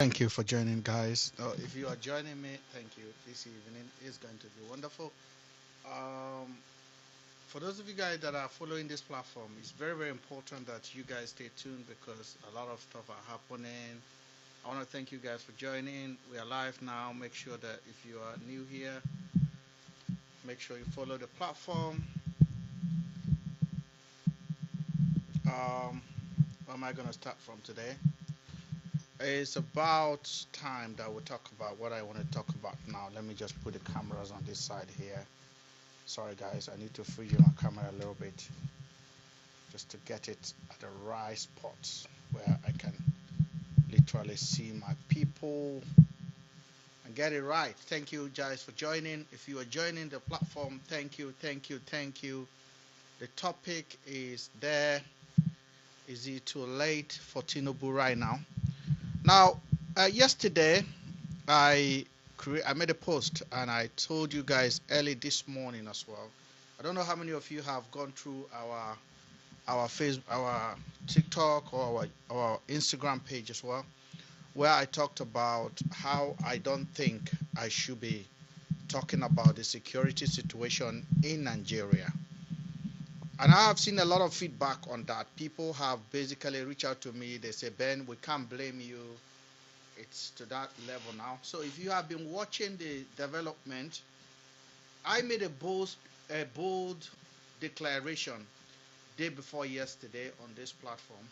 Thank you for joining, guys. If you are joining me, thank you. This evening is going to be wonderful. Um, for those of you guys that are following this platform, it's very, very important that you guys stay tuned because a lot of stuff are happening. I want to thank you guys for joining. We are live now. Make sure that if you are new here, make sure you follow the platform. Where am I going to start from today? It's about time that we talk about what I want to talk about now. Let me just put the cameras on this side here. Sorry guys, I need to free my camera a little bit just to get it at the right spot where I can literally see my people and get it right. Thank you guys for joining. If you are joining the platform, thank you, thank you, thank you. The topic is there. Is it too late for Tinubu right now? Now, yesterday I made a post and I told you guys early this morning as well. I don't know how many of you have gone through our Facebook, our TikTok, or our Instagram page as well, where I talked about how I don't think I should be talking about the security situation in Nigeria. And I have seen a lot of feedback on that. People have basically reached out to me. They say, Ben, we can't blame you. It's to that level now. So if you have been watching the development, I made a bold declaration day before yesterday on this platform,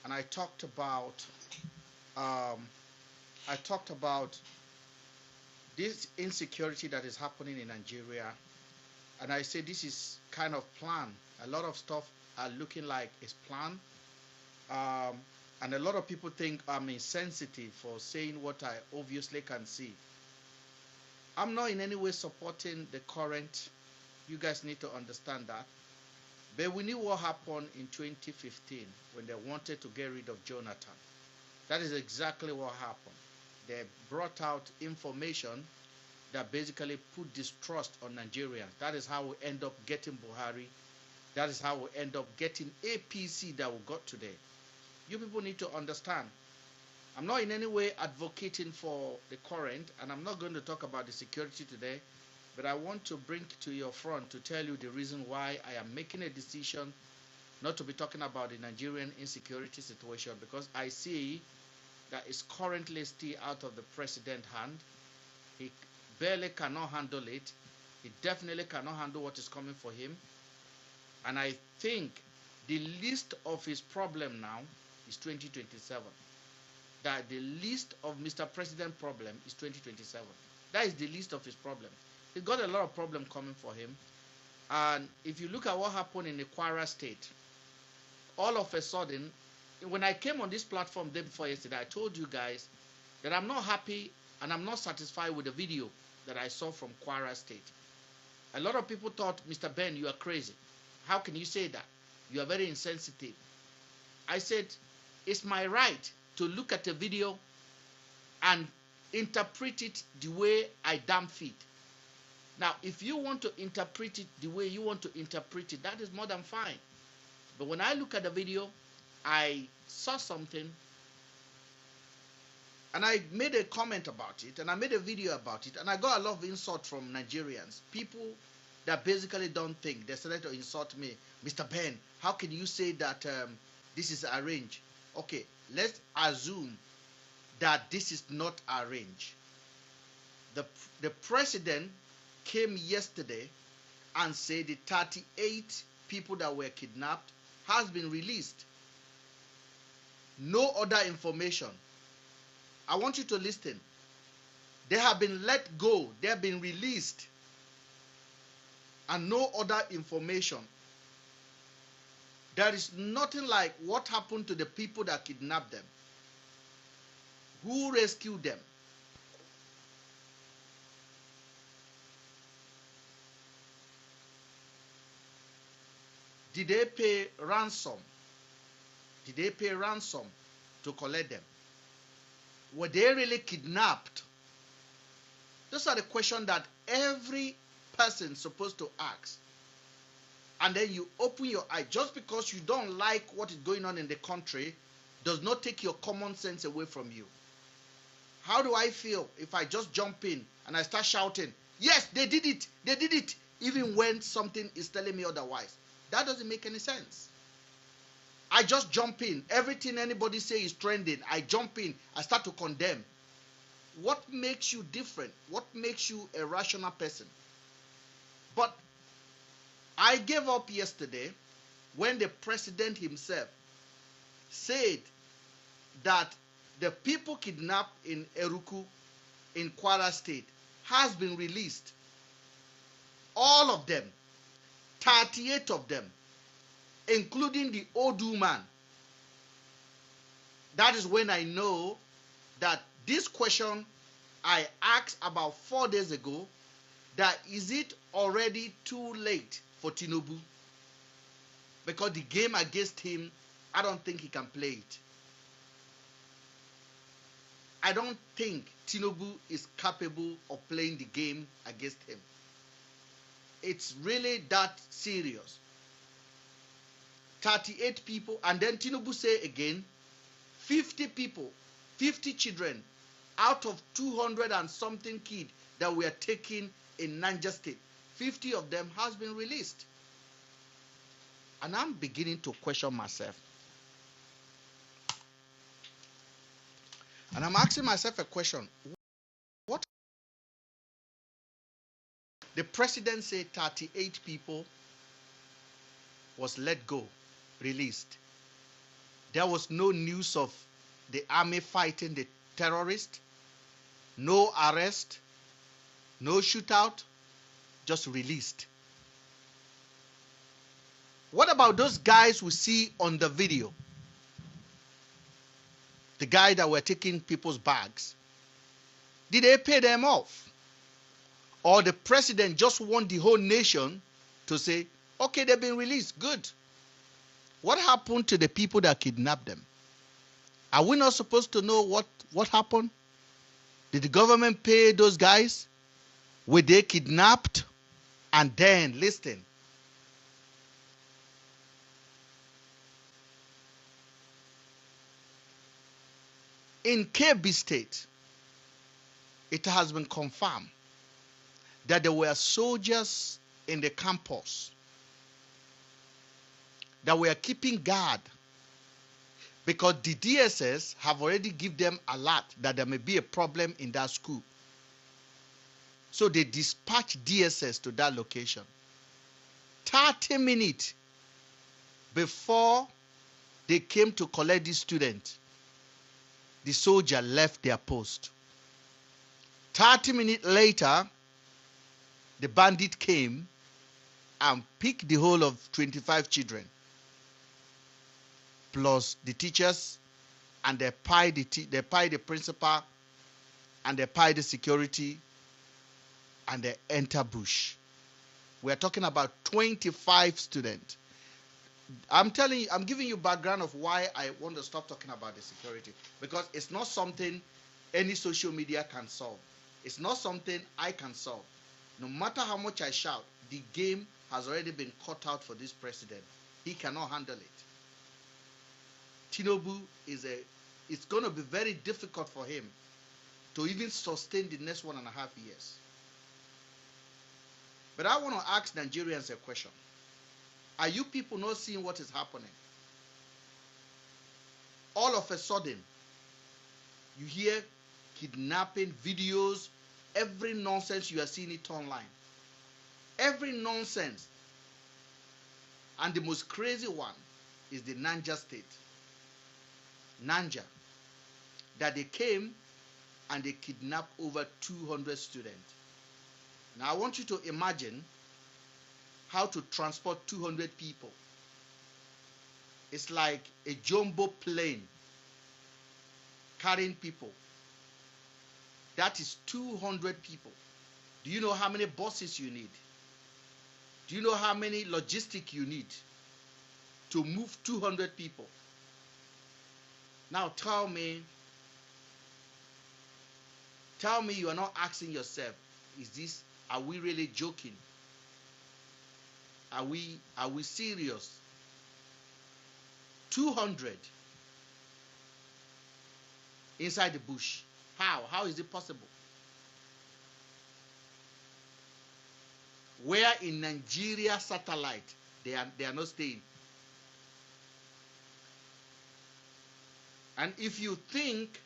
and I talked about this insecurity that is happening in Nigeria, and I said this is kind of planned. A lot of stuff are looking like it's planned. And a lot of people think I'm insensitive for saying what I obviously can see. I'm not in any way supporting the current. You guys need to understand that. But we knew what happened in 2015 when they wanted to get rid of Jonathan. That is exactly what happened. They brought out information that basically put distrust on Nigerians. That is how we end up getting Buhari. That is how we end up getting APC that we got today. You people need to understand. I'm not in any way advocating for the current, and I'm not going to talk about the security today, but I want to bring to your front to tell you the reason why I am making a decision not to be talking about the Nigerian insecurity situation, because I see that it's currently still out of the president's hand. He barely cannot handle it. He definitely cannot handle what is coming for him. And I think the least of his problem now is 2027. That the least of Mr. President problem is 2027. That is the least of his problem. He's got a lot of problem coming for him. And if you look at what happened in the Kwara state, all of a sudden, when I came on this platform day before yesterday, I told you guys that I'm not happy and I'm not satisfied with the video that I saw from Kwara state. A lot of people thought, Mr. Ben, you are crazy. How can you say that? You are very insensitive. I said, it's my right to look at a video and interpret it the way I damn fit. Now, if you want to interpret it the way you want to interpret it, that is more than fine. But when I look at the video, I saw something and I made a comment about it and I made a video about it, and I got a lot of insult from Nigerians. People that basically don't think. They started to insult me. Mr. Ben, how can you say that this is arranged? Okay, let's assume that this is not arranged. The president came yesterday and said the 38 people that were kidnapped has been released. No other information. I want you to listen. They have been let go. They have been released. And no other information. There is nothing like what happened to the people that kidnapped them. Who rescued them? Did they pay ransom? Did they pay ransom to collect them? Were they really kidnapped? Those are the questions that every person is supposed to ask. And then you open your eye. Just because you don't like what is going on in the country does not take your common sense away from you. How do I feel if I just jump in and I start shouting, yes, they did it, even when something is telling me otherwise? That doesn't make any sense. I just jump in. Everything anybody say is trending. I jump in. I start to condemn. What makes you different? What makes you a rational person? But I gave up yesterday when the president himself said that the people kidnapped in Eruku in Kwara State has been released. All of them, 38 of them, including the Odu man. That is when I know that this question I asked about 4 days ago, that is it already too late for Tinubu? Because the game against him, I don't think he can play it. I don't think Tinubu is capable of playing the game against him. It's really that serious. 38 people, and then Tinubu say again, 50 people, 50 children out of 200 and something kids that were taken in Niger State, 50 of them has been released. And I'm beginning to question myself. And I'm asking myself a question. What? The president said 38 people was let go, released. There was no news of the army fighting the terrorists, no arrest, no shootout, just released. What about those guys we see on the video? The guy that were taking people's bags. Did they pay them off? Or the president just want the whole nation to say, okay, they've been released, good. What happened to the people that kidnapped them? Are we not supposed to know what happened? Did the government pay those guys? Were they kidnapped? And then, listen. In Kebbi State, it has been confirmed that there were soldiers in the campus that were keeping guard because the DSS have already given them alert that there may be a problem in that school. So they dispatched DSS to that location. 30 minutes before they came to collect the student, the soldier left their post. 30 minutes later, the bandit came and picked the whole of 25 children, plus the teachers, and they paid the principal, and they paid the security, and they enter bush. We are talking about 25 students. I'm giving you background of why I want to stop talking about the security, because it's not something any social media can solve. It's not something I can solve. No matter how much I shout, the game has already been cut out for this president. He cannot handle it. Tinubu it's going to be very difficult for him to even sustain the next 1.5 years. But I want to ask Nigerians a question. Are you people not seeing what is happening? All of a sudden, you hear kidnapping videos, every nonsense, you are seeing it online. Every nonsense. And the most crazy one is the Niger State. Niger. That they came and they kidnapped over 200 students. Now I want you to imagine how to transport 200 people. It's like a jumbo plane carrying people. That is 200 people. Do you know how many buses you need? Do you know how many logistics you need to move 200 people? Now tell me you are not asking yourself, are we really joking? Are we serious? 200 inside the bush. How? How is it possible? Where in Nigeria satellite, they are not staying. And if you think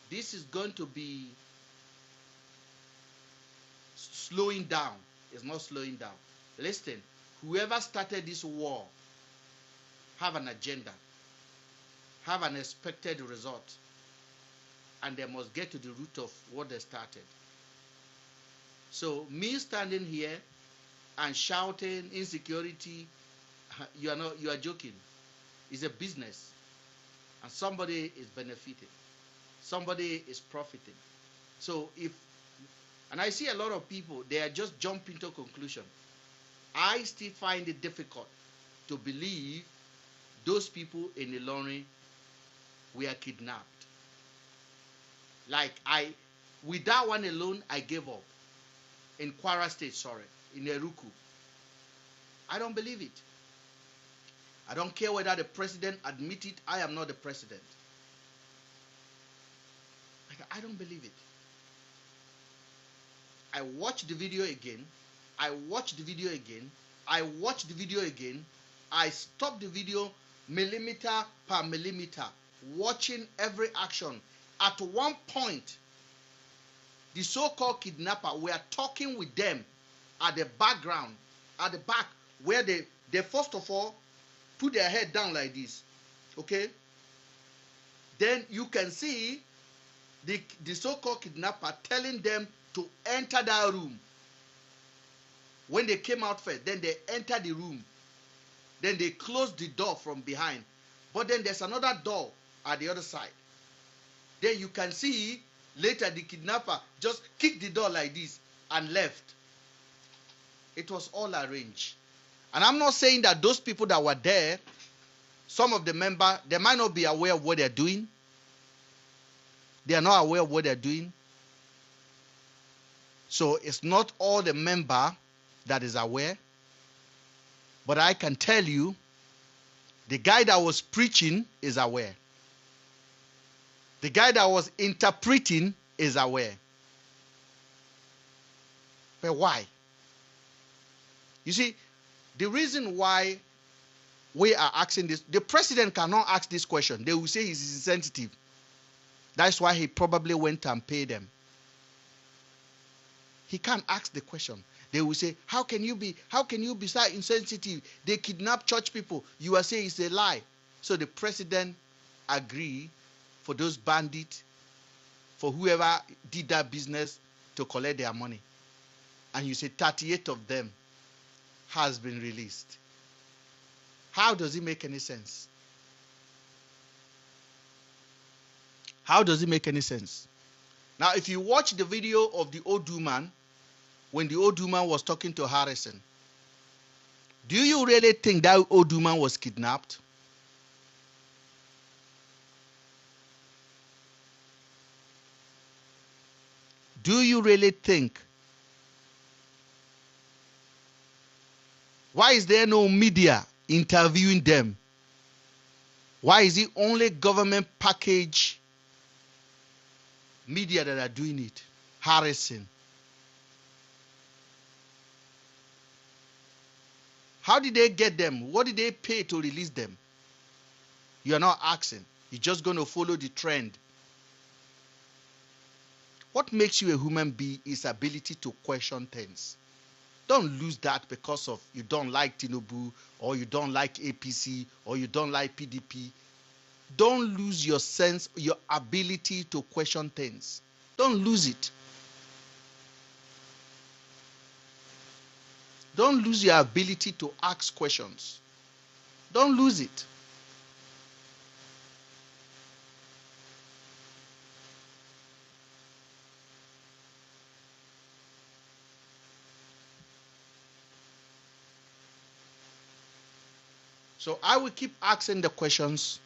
this is going to be slowing down, it's not slowing down. Listen, whoever started this war have an agenda, have an expected result, and they must get to the root of what they started. So me standing here and shouting insecurity, you are joking. It's a business, and somebody is benefiting, somebody is profiting. So and I see a lot of people, they are just jumping to conclusion. I still find it difficult to believe those people in Ilorin were kidnapped. Like with that one alone, I gave up. In Kwara State, sorry, in Eruku. I don't believe it. I don't care whether the president admits it. I am not the president. I don't believe it. I watched the video again. I watched the video again. I watched the video again. I stopped the video millimeter per millimeter, watching every action. At one point, the so-called kidnapper were talking with them at the background, at the back, where they first of all put their head down like this. Okay? Then you can see the so-called kidnapper telling them to enter that room. When they came out first, then they entered the room. Then they closed the door from behind. But then there's another door at the other side. Then you can see later the kidnapper just kicked the door like this and left. It was all arranged. And I'm not saying that those people that were there, some of the members, they might not be aware of what they're doing. They are not aware of what they're doing. So it's not all the member that is aware. But I can tell you, the guy that was preaching is aware. The guy that was interpreting is aware. But why? You see, the reason why we are asking this, the president cannot ask this question. They will say he's insensitive. That's why he probably went and paid them. He can't ask the question. They will say, how can you be so insensitive? They kidnap church people. You are saying it's a lie. So the president agreed for those bandits, for whoever did that business, to collect their money. And you say 38 of them has been released. How does it make any sense? How does it make any sense? Now, if you watch the video of the Odu man, when the Odu man was talking to Harrison, do you really think that Odu man was kidnapped? Do you really think? Why is there no media interviewing them? Why is it only government package media that are doing it? Harrison. How did they get them? What did they pay to release them? You are not asking. You're just going to follow the trend. What makes you a human being is ability to question things. Don't lose that because of you don't like Tinubu, or you don't like APC, or you don't like PDP. Don't lose your sense, your ability to question things. Don't lose it. Don't lose your ability to ask questions. Don't lose it. So I will keep asking the questions.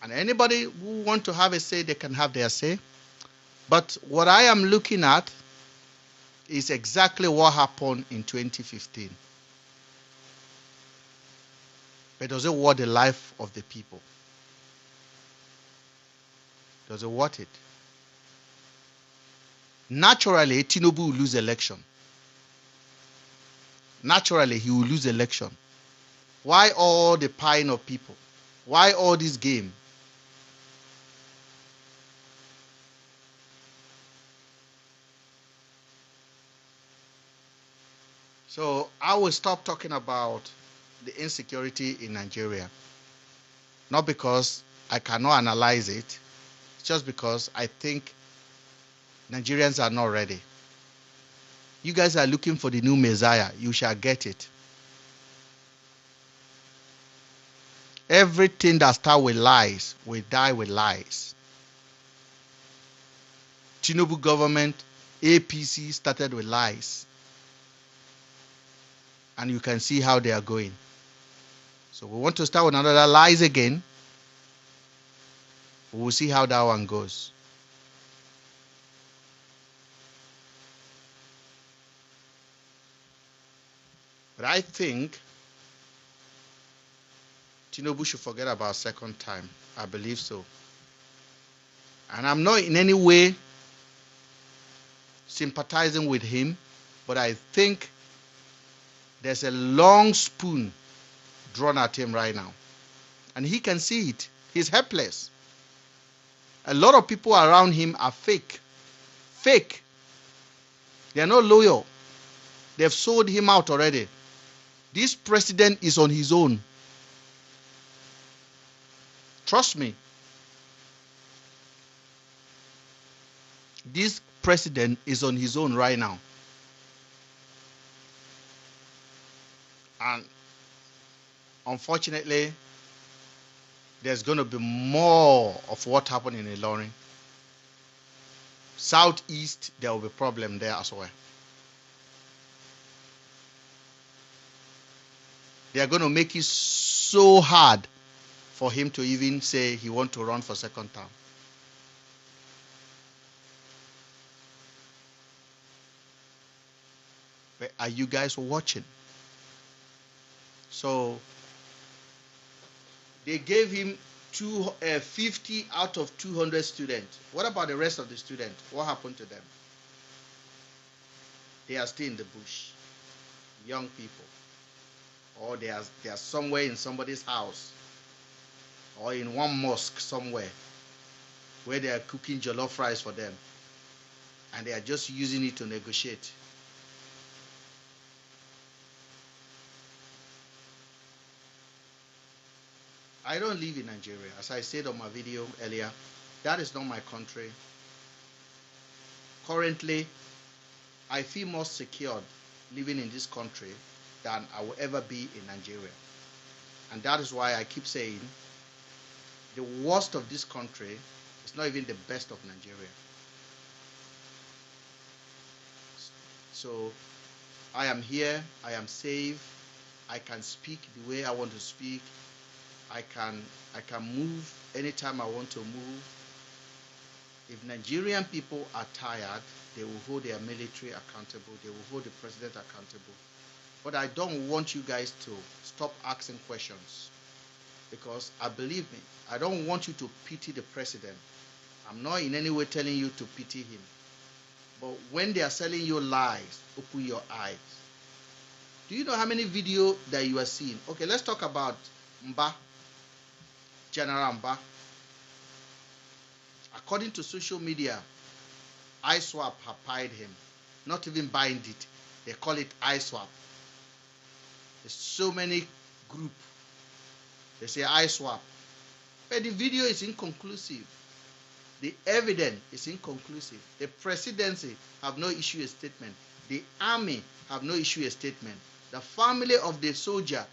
And anybody who wants to have a say, they can have their say. But what I am looking at is exactly what happened in 2015. But does it worth the life of the people? Does it worth it? naturally Tinubu will lose election. Naturally, he will lose election. Why all the pine of people? Why all this game? So I will stop talking about the insecurity in Nigeria. Not because I cannot analyze it, just because I think Nigerians are not ready. You guys are looking for the new Messiah. You shall get it. Everything that starts with lies will die with lies. Tinubu government, APC started with lies. And you can see how they are going. So we want to start with another lies again. We'll see how that one goes. But I think Tinubu should forget about second time. I believe so. And I'm not in any way sympathizing with him, but I think there's a long spoon drawn at him right now. And he can see it. He's helpless. A lot of people around him are fake. Fake. They are not loyal. They've sold him out already. This president is on his own. Trust me. This president is on his own right now. And unfortunately, there's going to be more of what happened in Ilorin. Southeast, there will be problem there as well. They are going to make it so hard for him to even say he wants to run for second term. But are you guys watching? So they gave him 50 out of 200 students. What about the rest of the students? What happened to them? They are still in the bush. Young people. Or they are somewhere in somebody's house. Or in one mosque somewhere. Where they are cooking jollof rice for them. And they are just using it to negotiate. I don't live in Nigeria. As I said on my video earlier, that is not my country. Currently, I feel more secured living in this country than I will ever be in Nigeria. And that is why I keep saying the worst of this country is not even the best of Nigeria. So I am here, I am safe, I can speak the way I want to speak. I can move anytime I want to move. If Nigerian people are tired, they will hold their military accountable. They will hold the president accountable. But I don't want you guys to stop asking questions. Because believe me, I don't want you to pity the president. I'm not in any way telling you to pity him. But when they are selling you lies, open your eyes. Do you know how many videos that you are seeing? Okay, let's talk about Mba. General Mba. According to social media, ISWAP have paid him. Not even buying it. They call it ISWAP. There's so many groups. They say ISWAP. But the video is inconclusive. The evidence is inconclusive. The presidency have no issue a statement. The army have no issue a statement. The family of the soldier,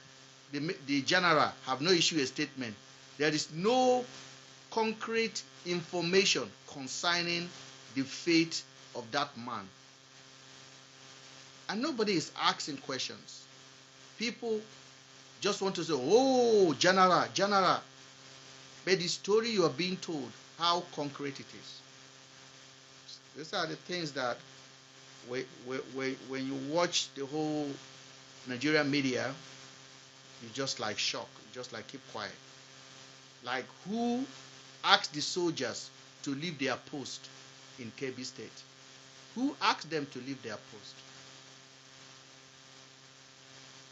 the general, have no issue a statement. There is no concrete information concerning the fate of that man. And nobody is asking questions. People just want to say, oh, general, general. But the story you are being told, how concrete it is. These are the things that when you watch the whole Nigerian media, you just like shocked. You just like keep quiet. Like who asked the soldiers to leave their post in Kebbi State? Who asked them to leave their post?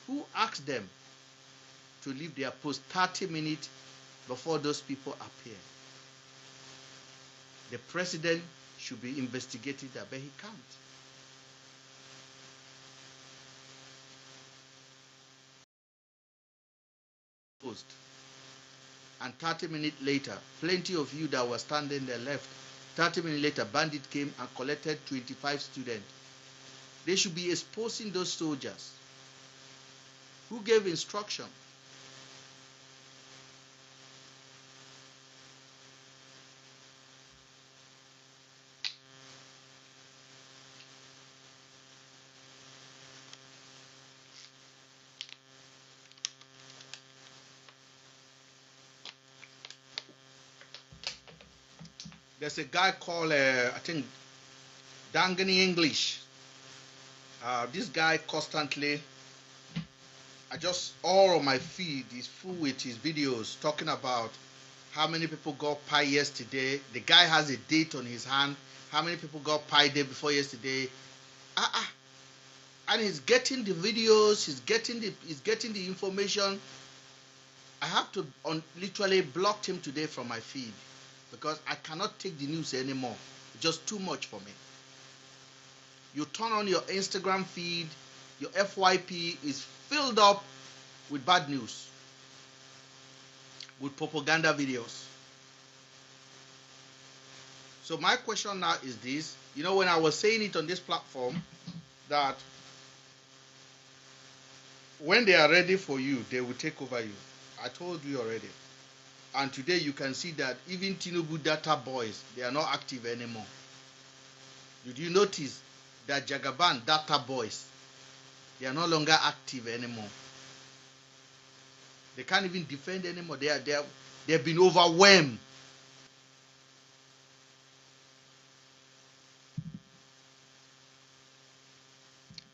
Who asked them to leave their post 30 minutes before those people appear? The president should be investigating that, but he can't. Post. And 30 minutes later, plenty of you that were standing there left. 30 minutes later, bandit came and collected 25 students. They should be exposing those soldiers. Who gave instruction? There's a guy called, I think, Dangani English. This guy constantly, all of my feed is full with his videos talking about how many people got pie yesterday. The guy has a date on his hand. How many people got pie day before yesterday? And he's getting the videos. He's getting the information. I have to literally block him today from my feed because I cannot take the news anymore. It's just too much for me. You turn on your Instagram feed, your FYP is filled up with bad news, with propaganda videos. So my question now is this. You know, when I was saying it on this platform, that when they are ready for you, they will take over you. I told you already. And today you can see that even Tinubu data boys, they are not active anymore. Did you notice that Jagaban data boys, they are no longer active anymore? They can't even defend anymore. They've been overwhelmed.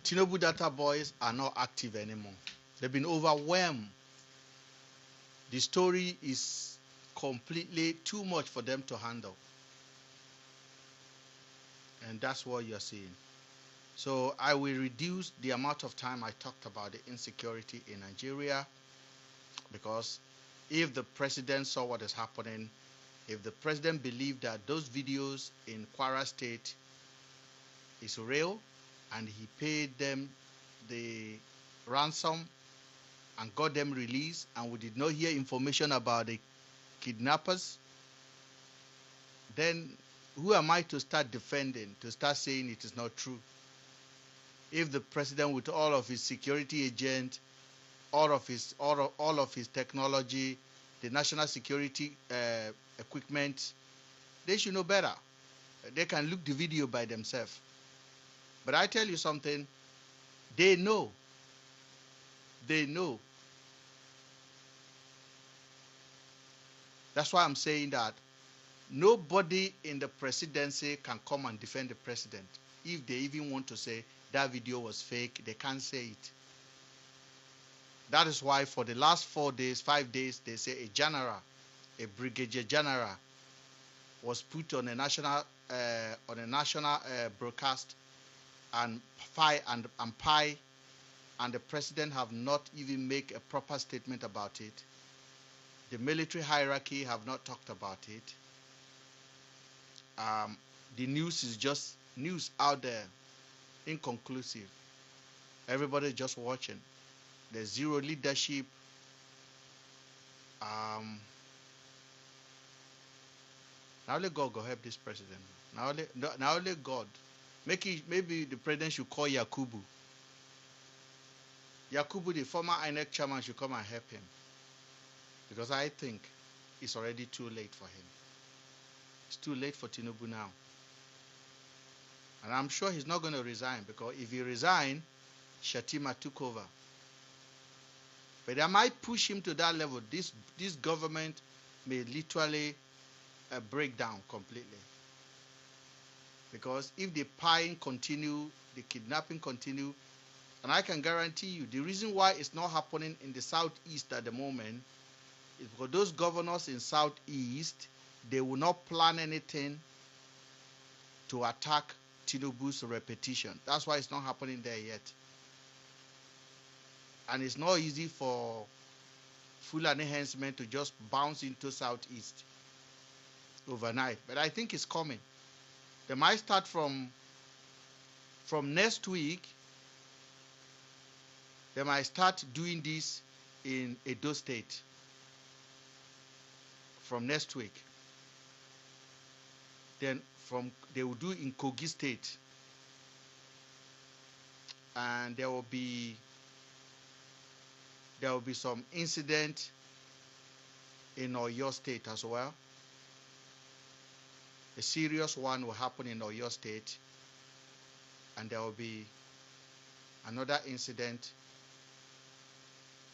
Tinubu data boys are not active anymore. They've been overwhelmed. The story is completely too much for them to handle. And that's what you're seeing. So I will reduce the amount of time I talked about the insecurity in Nigeria, because if the president saw what is happening, if the president believed that those videos in Kwara State is real and he paid them the ransom and got them released, and we did not hear information about the kidnappers, then who am I to start defending, to start saying it is not true? If the president, with all of his security agents, all of his technology, the national security equipment, they should know better. They can look the video by themselves. But I tell you something, they know. They know. That's why I'm saying that nobody in the presidency can come and defend the president. If they even want to say that video was fake, they can't say it. That is why for the last 4 days, 5 days, they say a general, a brigadier general, was put on a national broadcast and the president have not even made a proper statement about it. The military hierarchy have not talked about it. The news is just news out there, inconclusive. Everybody just watching. There's zero leadership. Now let God go help this president. Now let God. Maybe the president should call Yakubu. Yakubu, the former INEC chairman, should come and help him. Because I think it's already too late for him. It's too late for Tinubu now. And I'm sure he's not going to resign, because if he resigns, Shatima took over. But I might push him to that level. This government may literally break down completely. Because if the prying continue, the kidnapping continue, and I can guarantee you, the reason why it's not happening in the southeast at the moment is because those governors in southeast, they will not plan anything to attack Tinubu's repetition. That's why it's not happening there yet. And it's not easy for Fulani henchmen to just bounce into Southeast overnight. But I think it's coming. They might start from next week. They might start doing this in Edo State from next week. Then they will do in Kogi State. And there will be some incident in Oyo State as well. A serious one will happen in Oyo State, and there will be another incident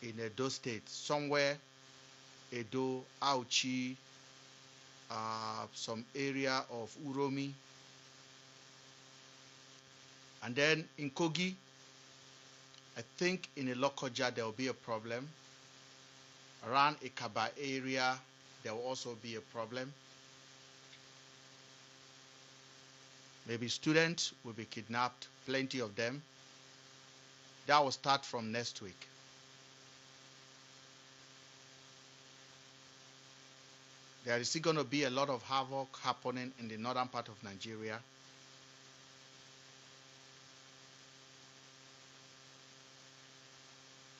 in Edo State, somewhere, Edo, Auchi, some area of Uromi. And then in Kogi, I think in Ilokoja there will be a problem. Around Ikaba area, there will also be a problem. Maybe students will be kidnapped, plenty of them. That will start from next week. There is still going to be a lot of havoc happening in the northern part of Nigeria.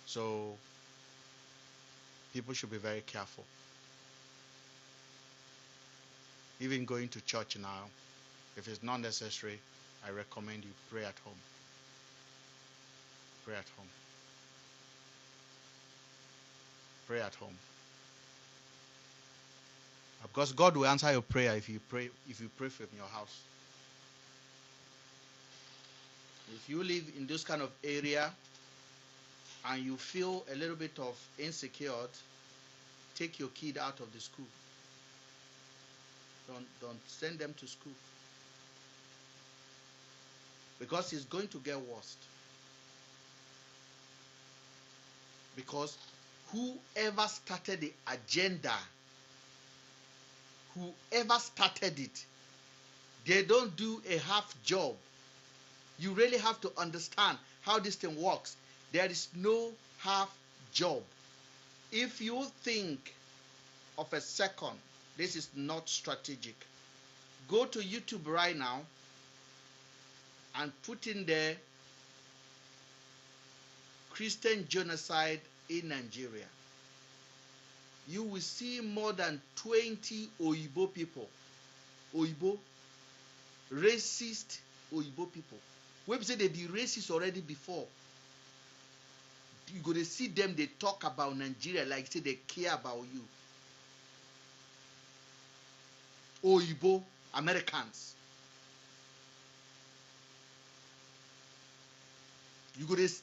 So people should be very careful. Even going to church now, if it's not necessary, I recommend you pray at home. Pray at home. Pray at home. Because God will answer your prayer if you pray from your house. If you live in this kind of area and you feel a little bit of insecure, take your kid out of the school. Don't send them to school. Because it's going to get worse. Because whoever started the agenda, whoever started it, they don't do a half job. You really have to understand how this thing works. There is no half job. If you think of a second, this is not strategic. Go to YouTube right now and put in there Christian genocide in Nigeria. You will see more than 20 Oyibo people. Oyibo, racist Oyibo people. We say they be racist already before. You're going to see them, they talk about Nigeria like say they care about you. Oyibo, Americans.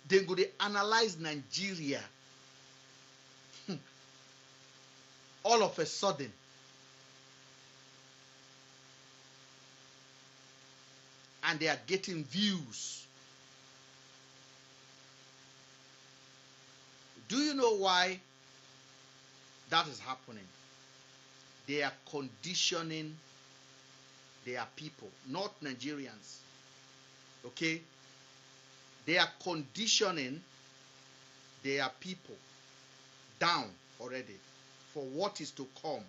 They're going to analyze Nigeria. All of a sudden. And they are getting views. Do you know why that is happening? They are conditioning their people, not Nigerians. Okay? They are conditioning their people down already for what is to come.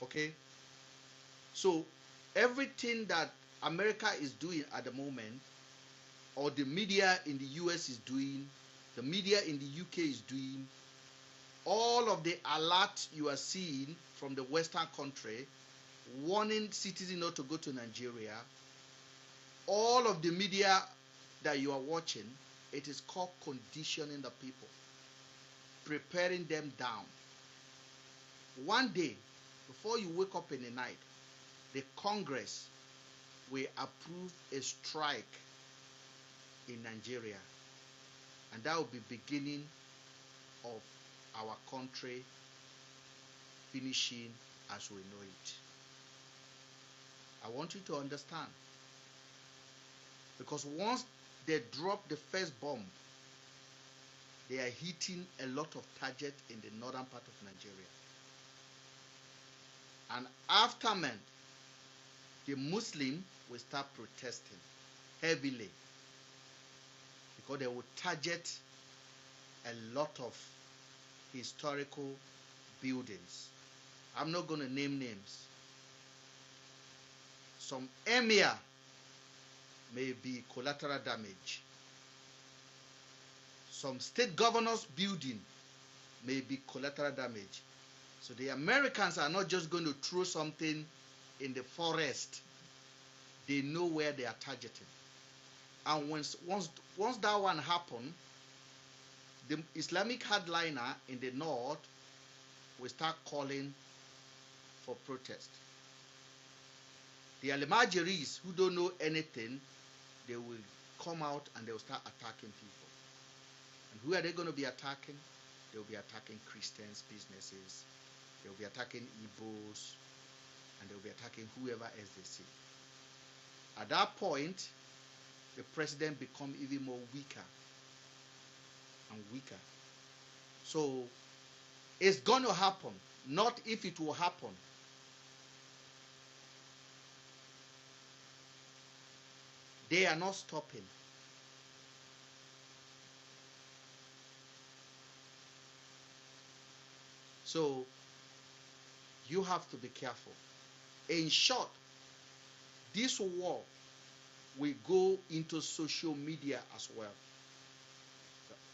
Okay? So, everything that America is doing at the moment, or the media in the US is doing, the media in the UK is doing, all of the alert you are seeing from the Western country, warning citizens not to go to Nigeria, all of the media that you are watching, it is called conditioning the people, preparing them down. One day, before you wake up in the night, the Congress will approve a strike in Nigeria. And that will be beginning of our country finishing as we know it. I want you to understand. Because once they drop the first bomb, they are hitting a lot of targets in the northern part of Nigeria. And after men, the Muslim will start protesting heavily because they will target a lot of historical buildings. I'm not going to name names. Some emir may be collateral damage. Some state governor's building may be collateral damage. So the Americans are not just going to throw something in the forest. They know where they are targeting. And once that one happens, the Islamic hardliner in the north will start calling for protest. The Al-Majiris who don't know anything, they will come out and they will start attacking people. And who are they going to be attacking? They will be attacking Christians' businesses. They will be attacking Igbos. And they will be attacking whoever else they see. At that point, the president becomes even more weaker and weaker. So it's going to happen, not if it will happen. They are not stopping. So you have to be careful. In short, this war will go into social media as well.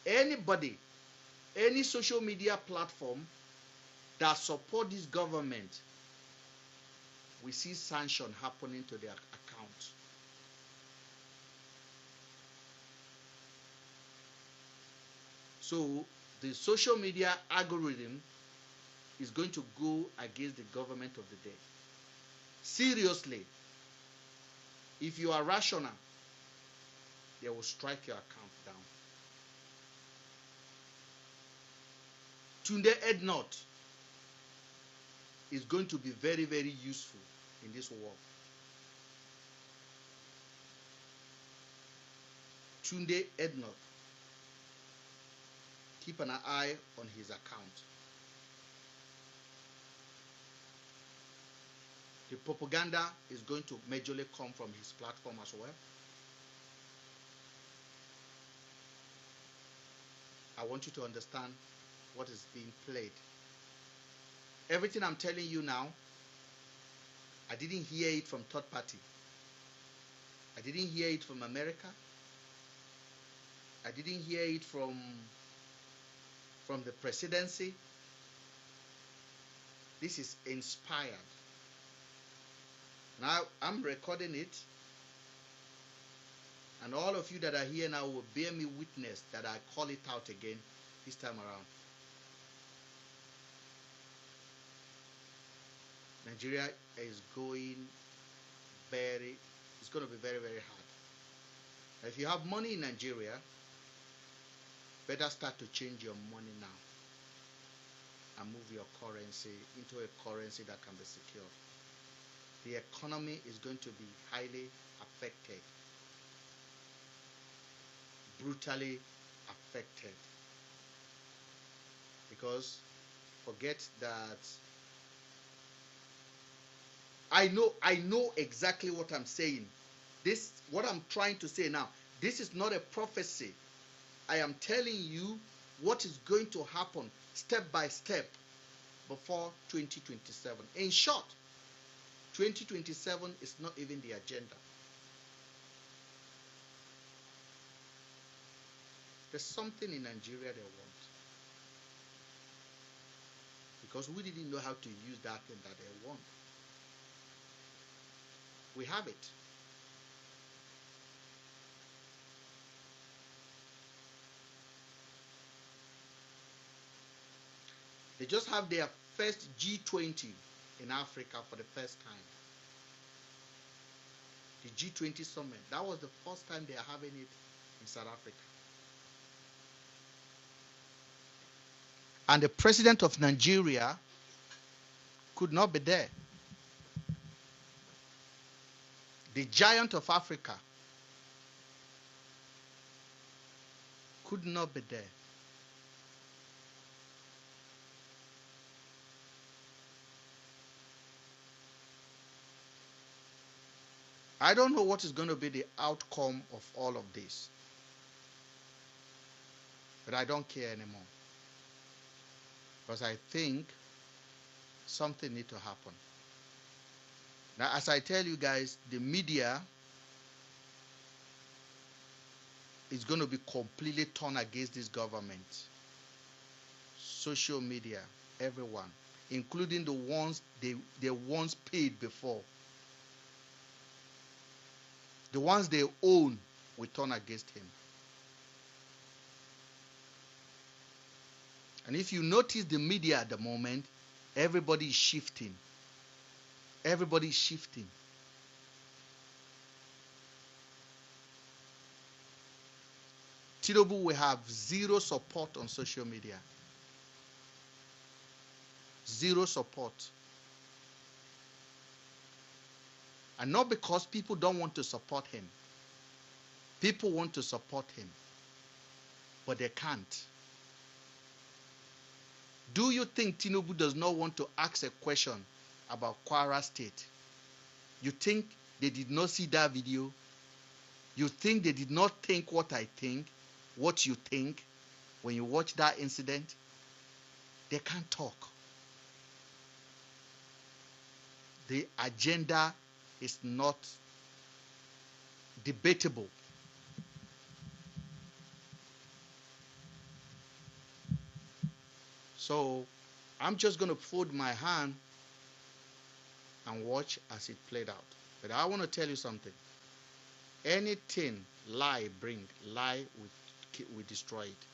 Anybody, any social media platform that support this government, we see sanction happening to their account. So the social media algorithm is going to go against the government of the day. Seriously, if you are rational, they will strike your account down. Tunde Ednot is going to be very, very useful in this war. Tunde Ednot. Keep an eye on his account. The propaganda is going to majorly come from his platform as well. I want you to understand what is being played. Everything I'm telling you now, I didn't hear it from third party. I didn't hear it from America. I didn't hear it from the presidency. This is inspired. Now I'm recording it, and all of you that are here now will bear me witness that I call it out again this time around. Nigeria is going it's going to be very, very hard. If you have money in Nigeria, better start to change your money now and move your currency into a currency that can be secured. The economy is going to be highly affected, brutally affected, because forget that I know exactly what I'm saying. What I'm trying to say now, this is not a prophecy. I am telling you what is going to happen step by step before 2027. In short, 2027 is not even the agenda. There's something in Nigeria they want. Because we didn't know how to use that thing that they want. We have it. They just have their first G20 in Africa for the first time. The G20 summit. That was the first time they are having it in South Africa. And the president of Nigeria could not be there. The giant of Africa could not be there. I don't know what is going to be the outcome of all of this, but I don't care anymore because I think something needs to happen. Now, as I tell you guys, the media is going to be completely turned against this government. Social media, everyone, including the ones they once paid before. The ones they own will turn against him. And if you notice the media at the moment, everybody is shifting. Everybody is shifting. Tinubu will have zero support on social media. Zero support. And not because people don't want to support him. People want to support him, but they can't. Do you think Tinubu does not want to ask a question about Kwara State? You think they did not see that video? You think they did not think what I think, what you think when you watch that incident? They can't talk. The agenda is not debatable. So I'm just going to fold my hand and watch as it played out. But I want to tell you something. Anything lie bring, lie will destroy it.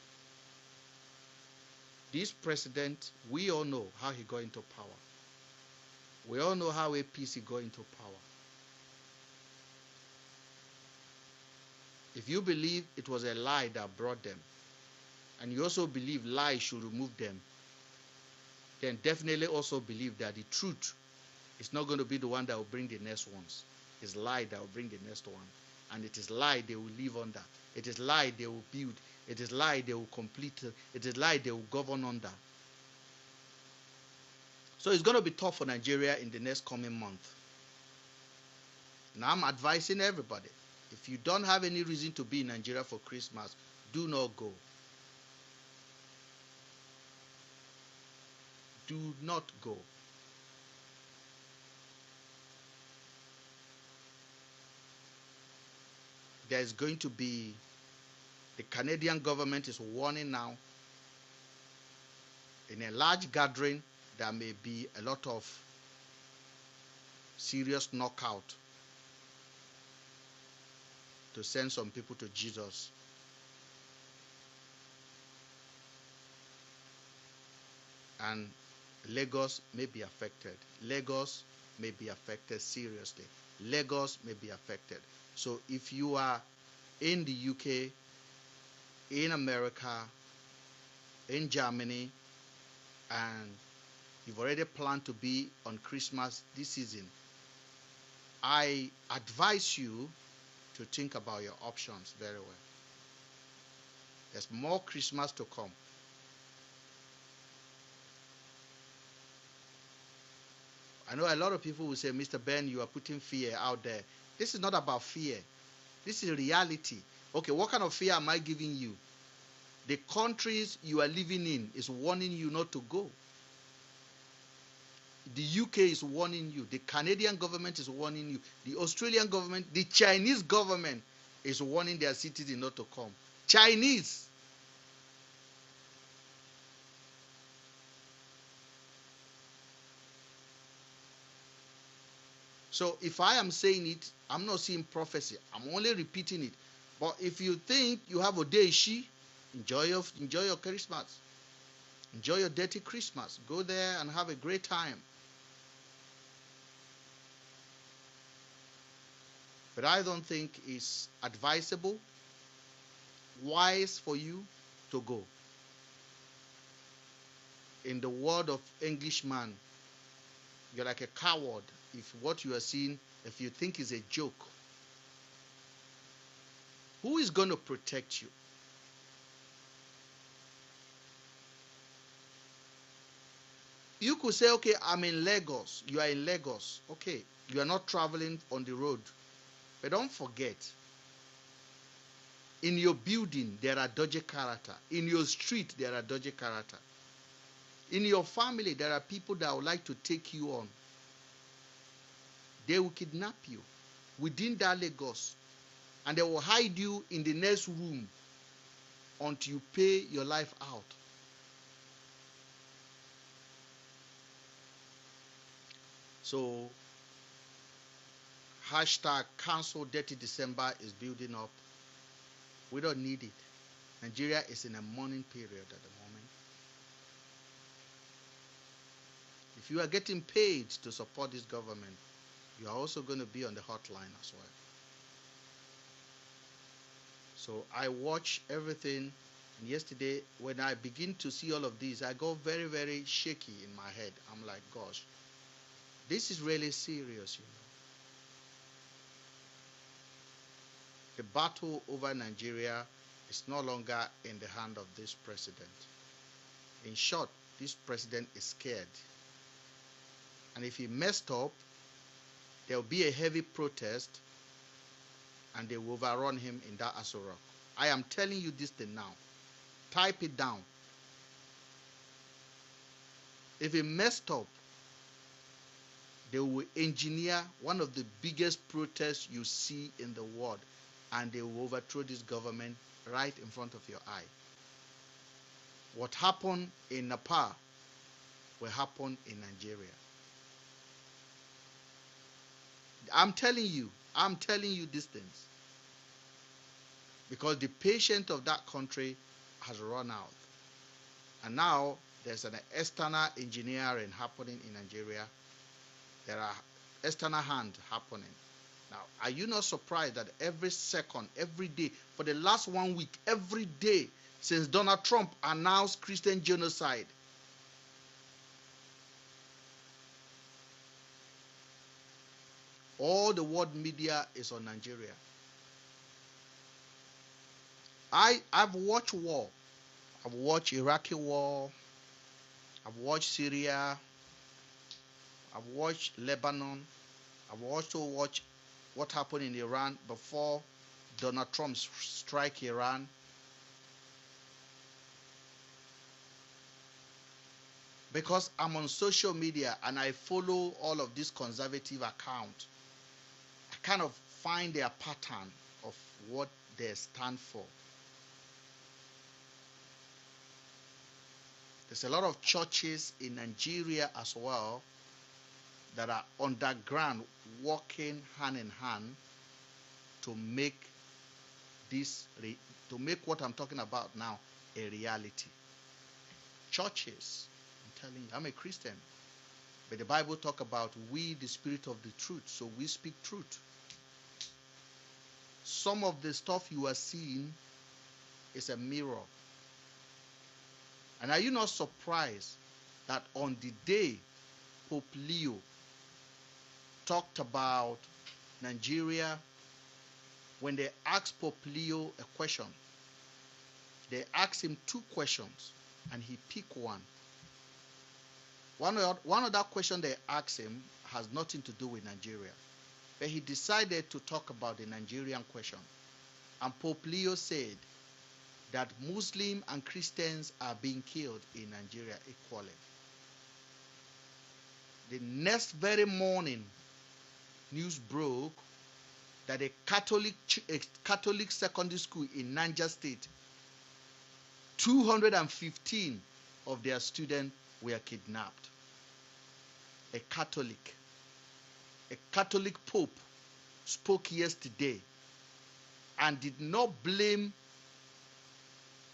This president, we all know how he got into power. We all know how APC got into power. If you believe it was a lie that brought them, and you also believe lies should remove them, then definitely also believe that the truth is not going to be the one that will bring the next ones. It's lie that will bring the next one. And it is lie they will live under. It is lie they will build. It is lie they will complete. It is lie they will govern under. So it's going to be tough for Nigeria in the next coming month. Now I'm advising everybody, if you don't have any reason to be in Nigeria for Christmas, do not go. Do not go. There's going to be, the Canadian government is warning now, in a large gathering, there may be a lot of serious knockout to send some people to Jesus. And Lagos may be affected. Lagos may be affected seriously. Lagos may be affected. So if you are in the UK, in America, in Germany, and you've already planned to be on Christmas this season, I advise you to think about your options very well. There's more Christmas to come. I know a lot of people will say, Mr. Ben, you are putting fear out there. This is not about fear. This is reality. Okay, what kind of fear am I giving you? The countries you are living in is warning you not to go. The UK is warning you. The Canadian government is warning you. The Australian government, the Chinese government is warning their citizens not to come. Chinese. So if I am saying it, I'm not seeing prophecy. I'm only repeating it. But if you think you have a Odeshi, enjoy your Christmas. Enjoy your dirty Christmas. Go there and have a great time. But I don't think it's advisable, wise for you to go. In the word of Englishman, you're like a coward if what you are seeing, if you think is a joke. Who is going to protect you? You could say, okay, I'm in Lagos. You are in Lagos. Okay, you are not traveling on the road. But don't forget, in your building, there are dodgy character. In your street, there are dodgy character. In your family, there are people that would like to take you on. They will kidnap you within that Lagos, and they will hide you in the next room until you pay your life out. So, hashtag cancel Dirty December is building up. We don't need it. Nigeria is in a mourning period at the moment. If you are getting paid to support this government, you are also going to be on the hotline as well. So I watch everything, and yesterday when I begin to see all of these, I go very, very shaky in my head. I'm like, gosh, this is really serious, you know. The battle over Nigeria is no longer in the hand of this president. In short, this president is scared. And if he messed up, there will be a heavy protest and they will overrun him in that Aso Rock. I am telling you this thing now. Type it down. If he messed up, they will engineer one of the biggest protests you see in the world, and they will overthrow this government right in front of your eye. What happened in Nepal will happen in Nigeria. I'm telling you these things. Because the patience of that country has run out. And now there's an external engineering happening in Nigeria. There are external hands happening. Now, are you not surprised that every second, every day, for the last 1 week, every day, since Donald Trump announced Christian genocide, all the world media is on Nigeria. I've watched war. I've watched Iraqi war. I've watched Syria. I've watched Lebanon. I've also watched what happened in Iran before Donald Trump strike Iran. Because I'm on social media and I follow all of these conservative accounts, I kind of find their pattern of what they stand for. There's a lot of churches in Nigeria as well that are underground, working hand in hand to make what I'm talking about now a reality. Churches, I'm telling you, I'm a Christian, but the Bible talk about we, the spirit of the truth, so we speak truth. Some of the stuff you are seeing is a mirror. And are you not surprised that on the day Pope Leo talked about Nigeria, when they asked Pope Leo a question, they asked him 2 questions and he picked one. One of that question they asked him has nothing to do with Nigeria, but he decided to talk about the Nigerian question. And Pope Leo said that Muslims and Christians are being killed in Nigeria equally. The next very morning, news broke that a Catholic secondary school in Niger State, 215 of their students were kidnapped. A Catholic Pope spoke yesterday and did not blame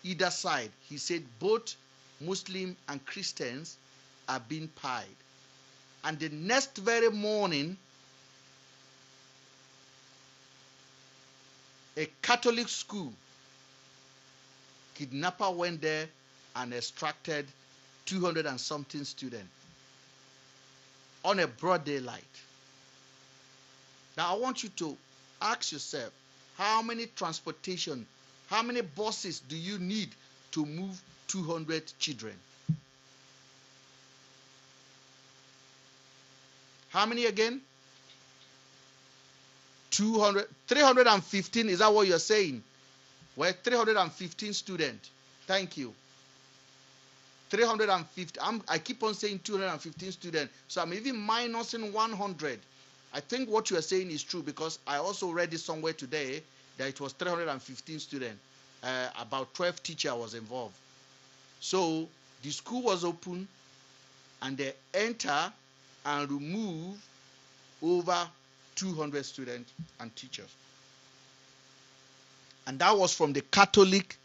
either side. He said both Muslims and Christians are being pied. And the next very morning, a Catholic school kidnapper went there and extracted 200 and something students on a broad daylight. Now I want you to ask yourself, how many buses do you need to move 200 children? How many again? 200, 315, is that what you're saying? Well, 315 students. Thank you. 350. I keep on saying 215 students. So I'm even minusing 100. I think what you are saying is true because I also read it somewhere today that it was 315 students. About 12 teachers was involved. So the school was open and they enter and remove over 200 students and teachers. And that was from the Catholic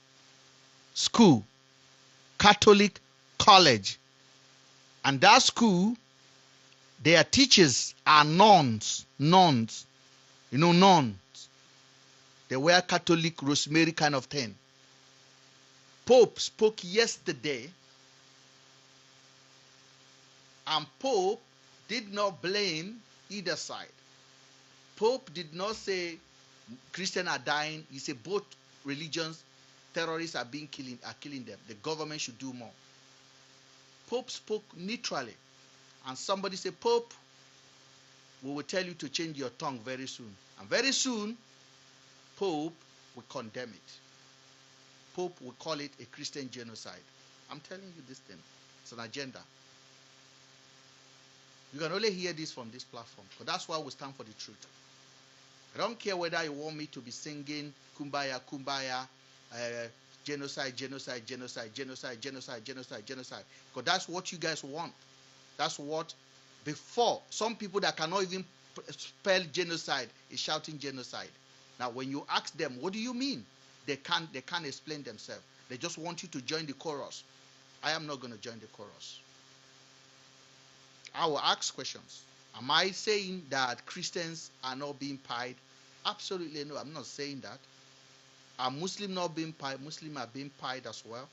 school, Catholic college. And that school, their teachers are nuns. You know, nuns. They wear Catholic rosemary kind of thing. Pope spoke yesterday, and Pope did not blame either side. Pope did not say Christians are dying. He said both religions, terrorists are killing them. The government should do more. Pope spoke neutrally, and somebody said, Pope, we will tell you to change your tongue very soon. And very soon, Pope will condemn it. Pope will call it a Christian genocide. I'm telling you this thing. It's an agenda. You can only hear this from this platform, because that's why we stand for the truth. I don't care whether you want me to be singing Kumbaya, Kumbaya, genocide, genocide, genocide, genocide, genocide, genocide, genocide. Because that's what you guys want. That's what, before, some people that cannot even spell genocide is shouting genocide. Now, when you ask them, what do you mean? They can't explain themselves. They just want you to join the chorus. I am not going to join the chorus. I will ask questions. Am I saying that Christians are not being pied? Absolutely no, I'm not saying that. Are Muslims not being pied? Muslims are being pied as well.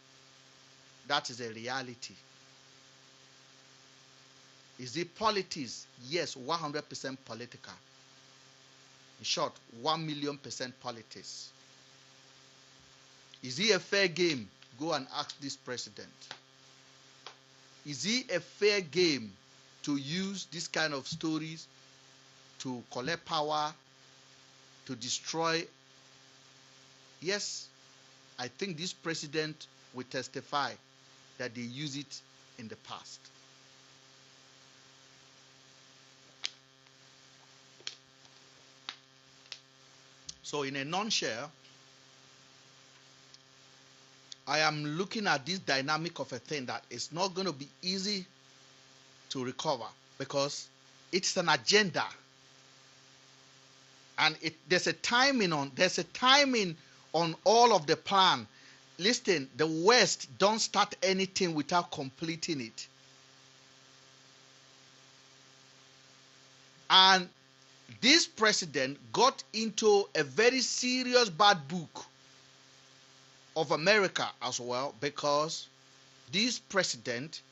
That is a reality. Is it politics? Yes, 100% political. In short, 1,000,000% politics. Is it a fair game? Go and ask this president. Is it a fair game to use this kind of stories to collect power, to destroy? Yes, I think this president will testify that they used it in the past. So in a nutshell, I am looking at this dynamic of a thing that is not going to be easy to recover, because it's an agenda, and there's a timing on all of the plan. Listen, the West don't start anything without completing it. And this president got into a very serious bad book of America as well, because this president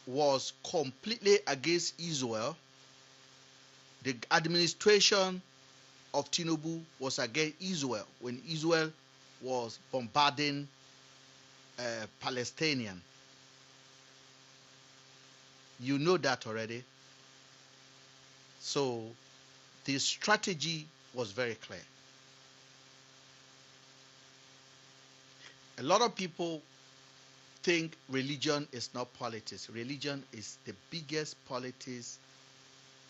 was completely against Israel. The administration of Tinubu was against Israel when Israel was bombarding Palestinians. You know that already. So the strategy was very clear. A lot of people think religion is not politics. Religion is the biggest politics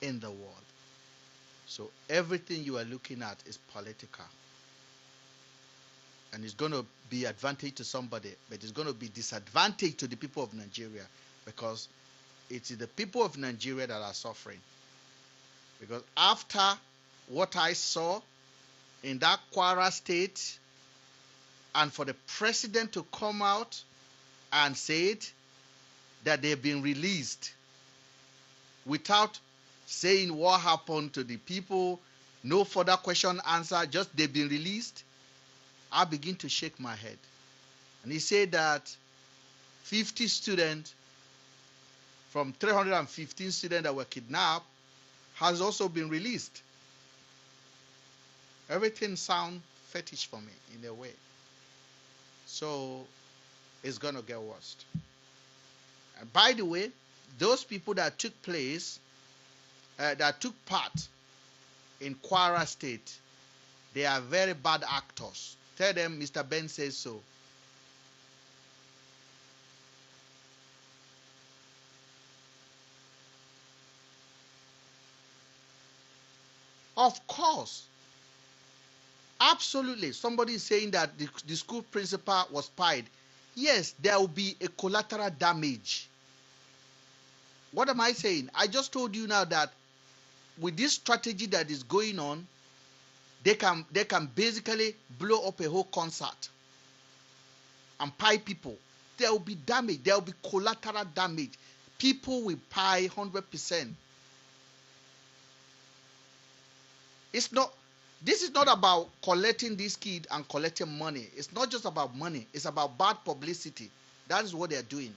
in the world. So everything you are looking at is political. And it's going to be advantage to somebody, but it's going to be disadvantage to the people of Nigeria, because it's the people of Nigeria that are suffering. Because after what I saw in that Kwara state, and for the president to come out and say that they've been released without saying what happened to the people, no further question answer, just they've been released, I begin to shake my head. And he said that 50 students from 315 students that were kidnapped has also been released. Everything sounds fetish for me in a way. So it's going to get worse. And by the way, those people that took part in Kwara State. They are very bad actors. Tell them Mr. Ben says so. Of course. Absolutely. Somebody is saying that the school principal was pied. Yes, there will be a collateral damage. What am I saying? I just told you now that with this strategy that is going on, they can basically blow up a whole concert and pie people. There will be damage. There will be collateral damage. People will pie 100%. It's not. This is not about collecting this kid and collecting money. It's not just about money. It's about bad publicity. That is what they are doing.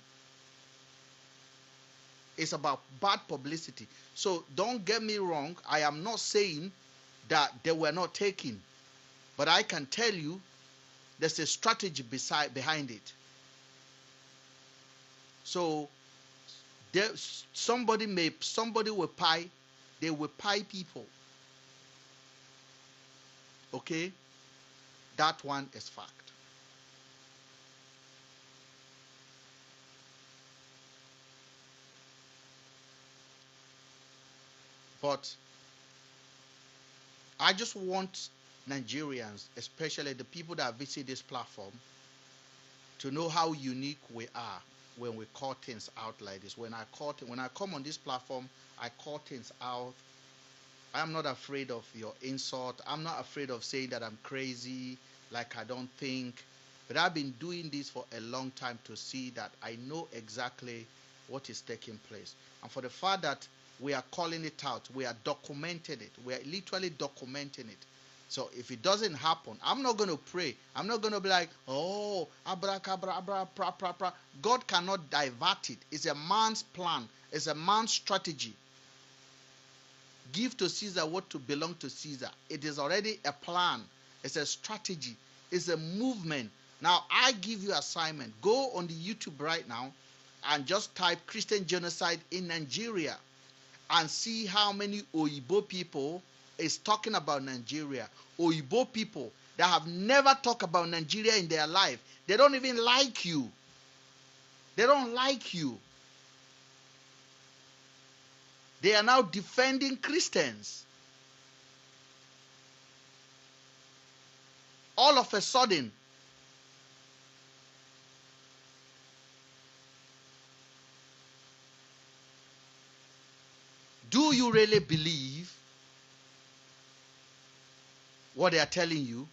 It's about bad publicity. So don't get me wrong. I am not saying that they were not taken, but I can tell you there's a strategy behind it. So somebody will pie. They will pie people. Okay, that one is fact. But I just want Nigerians, especially the people that visit this platform, to know how unique we are when we call things out like this. When I come on this platform, I call things out. I'm not afraid of your insult. I'm not afraid of saying that I'm crazy, like I don't think. But I've been doing this for a long time to see that I know exactly what is taking place. And for the fact that we are calling it out, we are documenting it. We are literally documenting it. So if it doesn't happen, I'm not going to pray. I'm not going to be like, oh, abracadabra, pra, pra, pra. God cannot divert it. It's a man's plan. It's a man's strategy. Give to Caesar what to belong to Caesar. It is already a plan. It's a strategy. It's a movement. Now, I give you assignment. Go on the YouTube right now and just type Christian genocide in Nigeria and see how many Oyibo people is talking about Nigeria. Oyibo people that have never talked about Nigeria in their life. They don't even like you. They don't like you. They are now defending Christians. All of a sudden, do you really believe what they are telling you?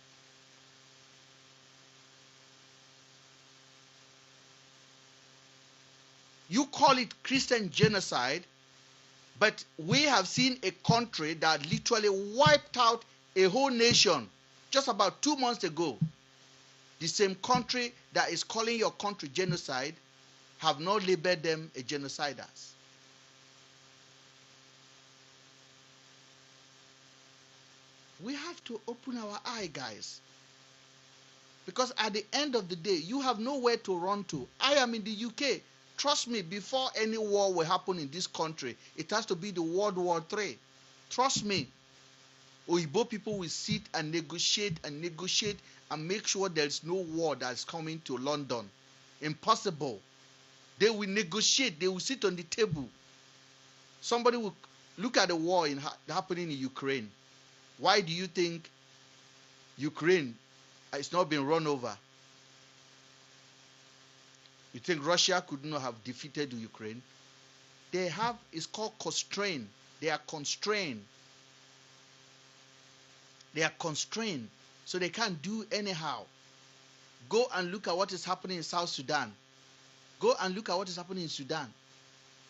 You call it Christian genocide, but we have seen a country that literally wiped out a whole nation just about 2 months ago. The same country that is calling your country genocide have not labeled them a genociders. We have to open our eye, guys. Because at the end of the day, you have nowhere to run to. I am in the UK. Trust me, before any war will happen in this country, it has to be the World War III. Trust me. Oyibo people will sit and negotiate and make sure there's no war that's coming to London. Impossible. They will negotiate. They will sit on the table. Somebody will look at the war happening in Ukraine. Why do you think Ukraine has not been run over? You think Russia could not have defeated Ukraine? They have, it's called constraint. They are constrained. They are constrained. So they can't do anyhow. Go and look at what is happening in South Sudan. Go and look at what is happening in Sudan.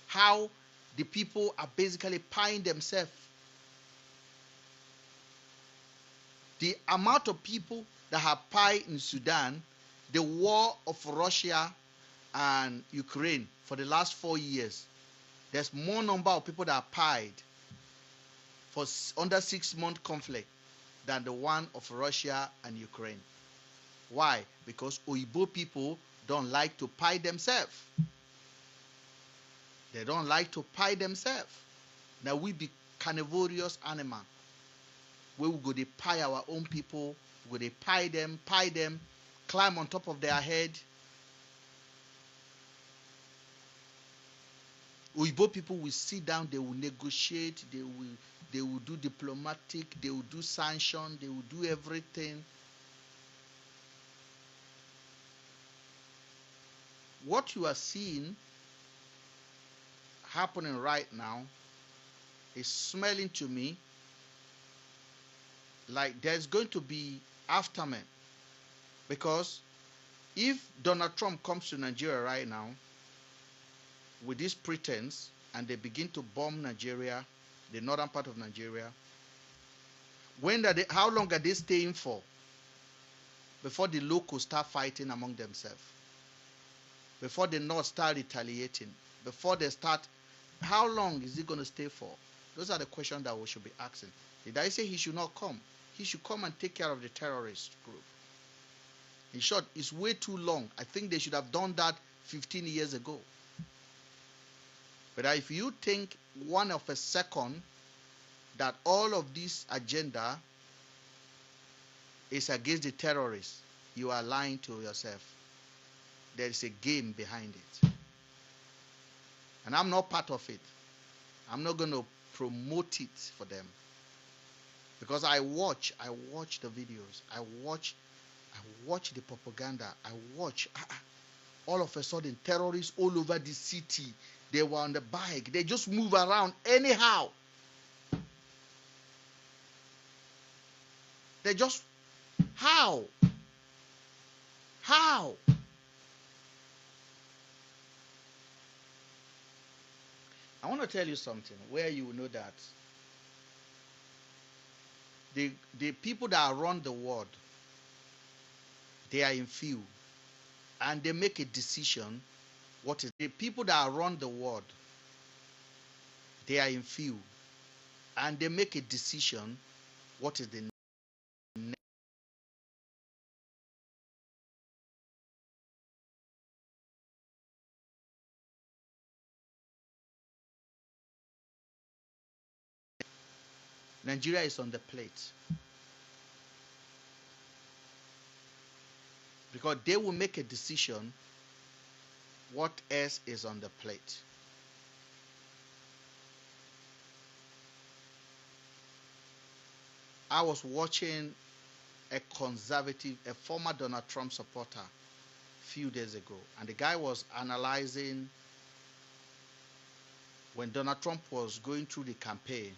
How the people are basically pieing themselves. The amount of people that have pied in Sudan, the war of Russia and Ukraine for the last 4 years, there's more number of people that are pied for under 6-month conflict than the one of Russia and Ukraine. Why? Because Oyibo people don't like to pie themselves. They don't like to pie themselves. Now we be carnivorous animal. where we go they pie our own people, we go they pie them, climb on top of their head. Uibo people will sit down, they will negotiate, they will do diplomatic, they will do sanction, they will do everything. What you are seeing happening right now is smelling to me like there's going to be aftermath. Because if Donald Trump comes to Nigeria right now with this pretense and they begin to bomb Nigeria, the northern part of Nigeria, how long are they staying for before the locals start fighting among themselves? Before the North start retaliating? Before they start, how long is it going to stay for? Those are the questions that we should be asking. Did I say he should not come? He should come and take care of the terrorist group. In short, it's way too long. I think they should have done that 15 years ago. But if you think one of a second that all of this agenda is against the terrorists, you are lying to yourself. There is a game behind it. And I'm not part of it. I'm not going to promote it for them. Because I watch the videos. I watch the propaganda. I watch. All of a sudden, terrorists all over the city. They were on the bike. They just move around anyhow. They just, how? How? I want to tell you something where you will know that the people that run the world, they are in few, and they make a decision. What is the people that run the world? They are in few, and they make a decision. What is the next? Nigeria is on the plate because they will make a decision. What else is on the plate? I was watching a former Donald Trump supporter a few days ago, and the guy was analyzing when Donald Trump was going through the campaign.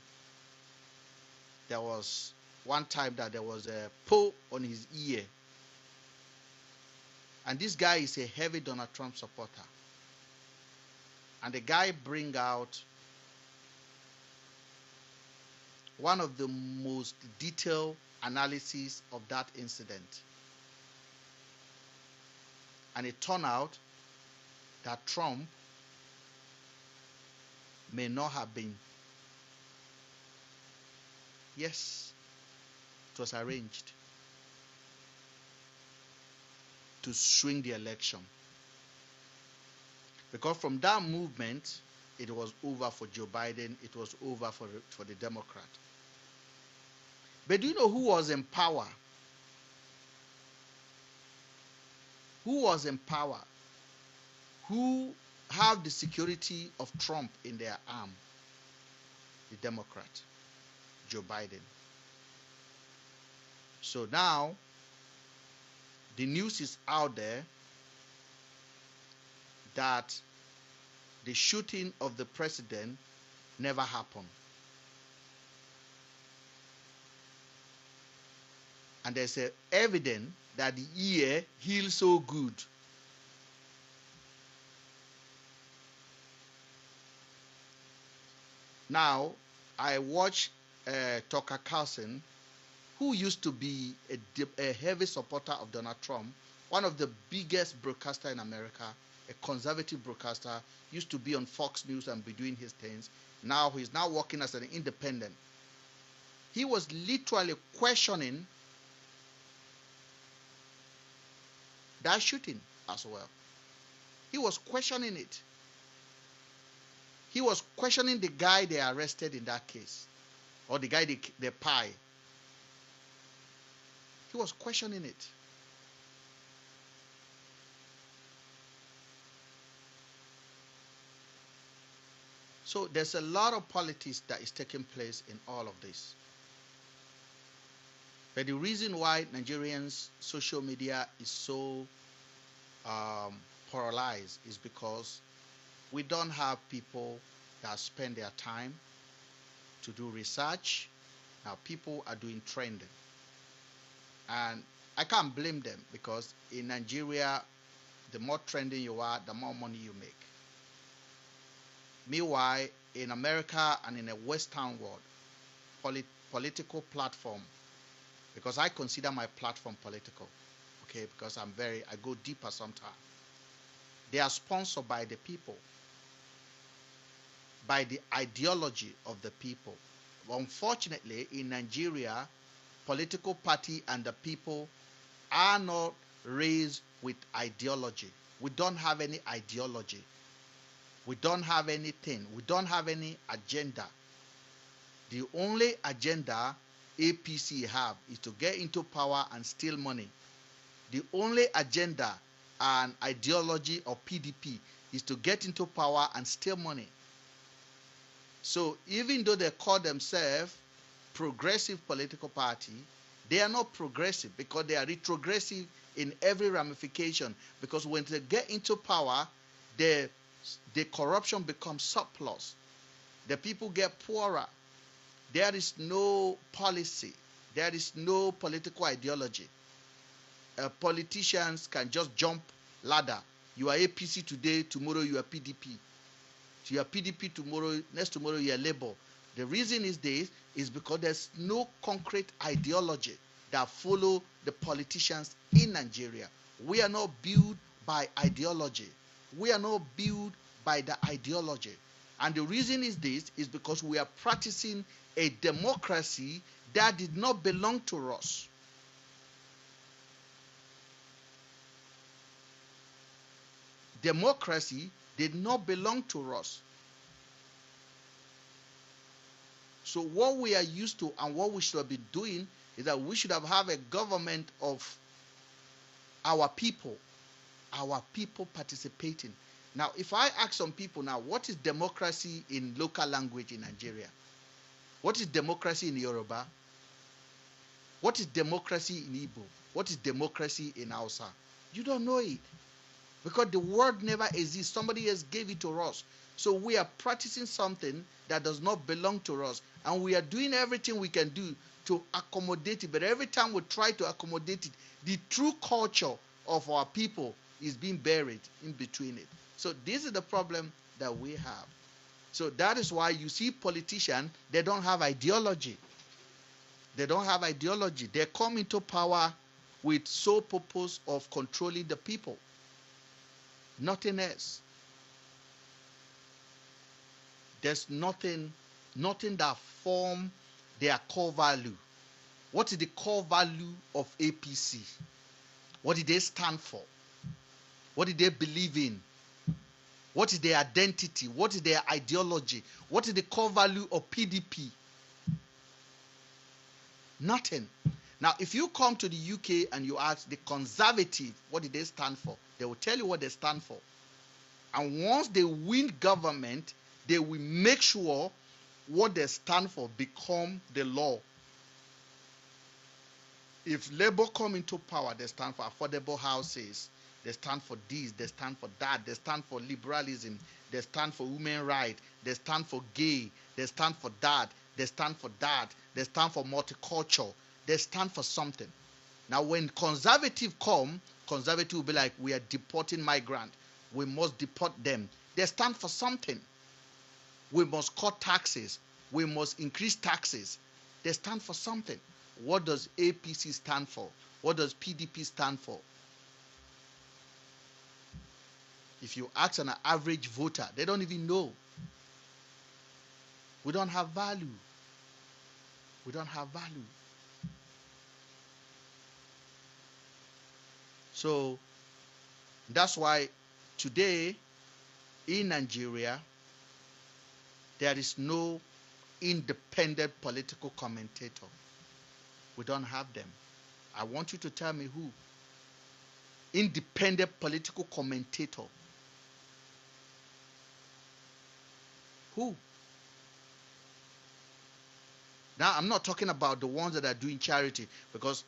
There was one time that there was a pull on his ear, and this guy is a heavy Donald Trump supporter, and the guy bring out one of the most detailed analysis of that incident. And it turned out that Trump may not have been. Yes, it was arranged to swing the election. Because from that movement, it was over for Joe Biden. It was over for the Democrat. But do you know who was in power? Who was in power? Who have the security of Trump in their arm? The Democrat, Joe Biden. So now, the news is out there that the shooting of the president never happened. And there's evidence that the ear heals so good. Now, I watch Tucker Carlson, who used to be a heavy supporter of Donald Trump, one of the biggest broadcasters in America, a conservative broadcaster, used to be on Fox News and be doing his things. Now he's now working as an independent. He was literally questioning that shooting as well. He was questioning it. He was questioning the guy they arrested in that case, or the guy they pie. He was questioning it. So there's a lot of politics that is taking place in all of this. But the reason why Nigerians' social media is so polarized is because we don't have people that spend their time to do research. Now people are doing trending. And I can't blame them because in Nigeria, the more trending you are, the more money you make. Meanwhile, in America and in a Western world, political platform, because I consider my platform political, okay, because I go deeper sometimes. They are sponsored by the people, by the ideology of the people. Unfortunately, in Nigeria, political party and the people are not raised with ideology. We don't have any ideology. We don't have anything. We don't have any agenda. The only agenda APC have is to get into power and steal money. The only agenda and ideology of PDP is to get into power and steal money. So even though they call themselves progressive political party, they are not progressive because they are retrogressive in every ramification. Because when they get into power, the corruption becomes surplus. The people get poorer. There is no policy. There is no political ideology. Politicians can just jump ladder. You are APC today, tomorrow you are PDP. You are PDP tomorrow, next tomorrow you are Labour. The reason is this is because there's no concrete ideology that follow the politicians in Nigeria. We are not built by ideology. We are not built by the ideology. And the reason is this is because we are practicing a democracy that did not belong to us. Democracy did not belong to us. So what we are used to and what we should have been doing is that we should have a government of our people participating. Now, if I ask some people now, what is democracy in local language in Nigeria? What is democracy in Yoruba? What is democracy in Igbo? What is democracy in Hausa? You don't know it. Because the word never exists. Somebody else gave it to us. So we are practicing something that does not belong to us. And we are doing everything we can do to accommodate it. But every time we try to accommodate it, the true culture of our people is being buried in between it. So this is the problem that we have. So that is why you see politicians, they don't have ideology. They don't have ideology. They come into power with sole purpose of controlling the people. Nothing else. There's nothing that form their core value. What is the core value of APC? What did they stand for? What did they believe in? What is their identity? What is their ideology? What is the core value of PDP? Nothing. Now, if you come to the UK and you ask the Conservative, what did they stand for? They will tell you what they stand for. And once they win government, they will make sure what they stand for become the law. If Labour come into power, they stand for affordable houses. They stand for this. They stand for that. They stand for liberalism. They stand for women's rights. They stand for gay. They stand for that. They stand for that. They stand for multicultural. They stand for something. Now, when conservative come, conservative will be like, we are deporting migrants. We must deport them. They stand for something. We must cut taxes. We must increase taxes. They stand for something. What does APC stand for? What does PDP stand for? If you ask an average voter, they don't even know. We don't have value. We don't have value. So that's why today in Nigeria, there is no independent political commentator. We don't have them. I want you to tell me who. Independent political commentator. Who? Now, I'm not talking about the ones that are doing charity, because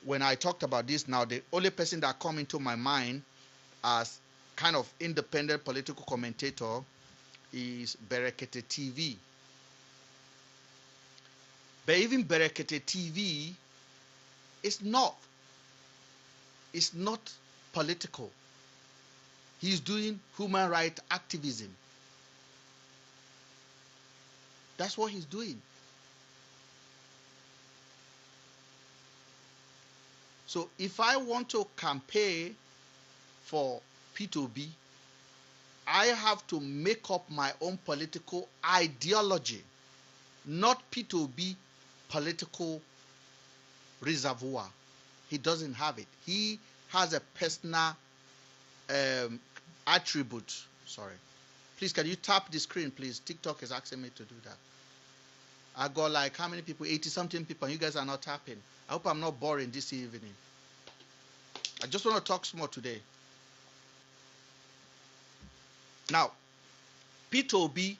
when I talked about this now, the only person that come into my mind as kind of independent political commentator is Berekete TV. But even Berekete TV is not. It's not political. He's doing human rights activism. That's what he's doing. So if I want to campaign for P2B, I have to make up my own political ideology, not P2B political reservoir. He doesn't have it. He has a personal attribute. Sorry. Please, can you tap the screen, please? TikTok is asking me to do that. I got like how many people? 80-something people, and you guys are not tapping. I hope I'm not boring this evening. I just want to talk small today. Now, P2B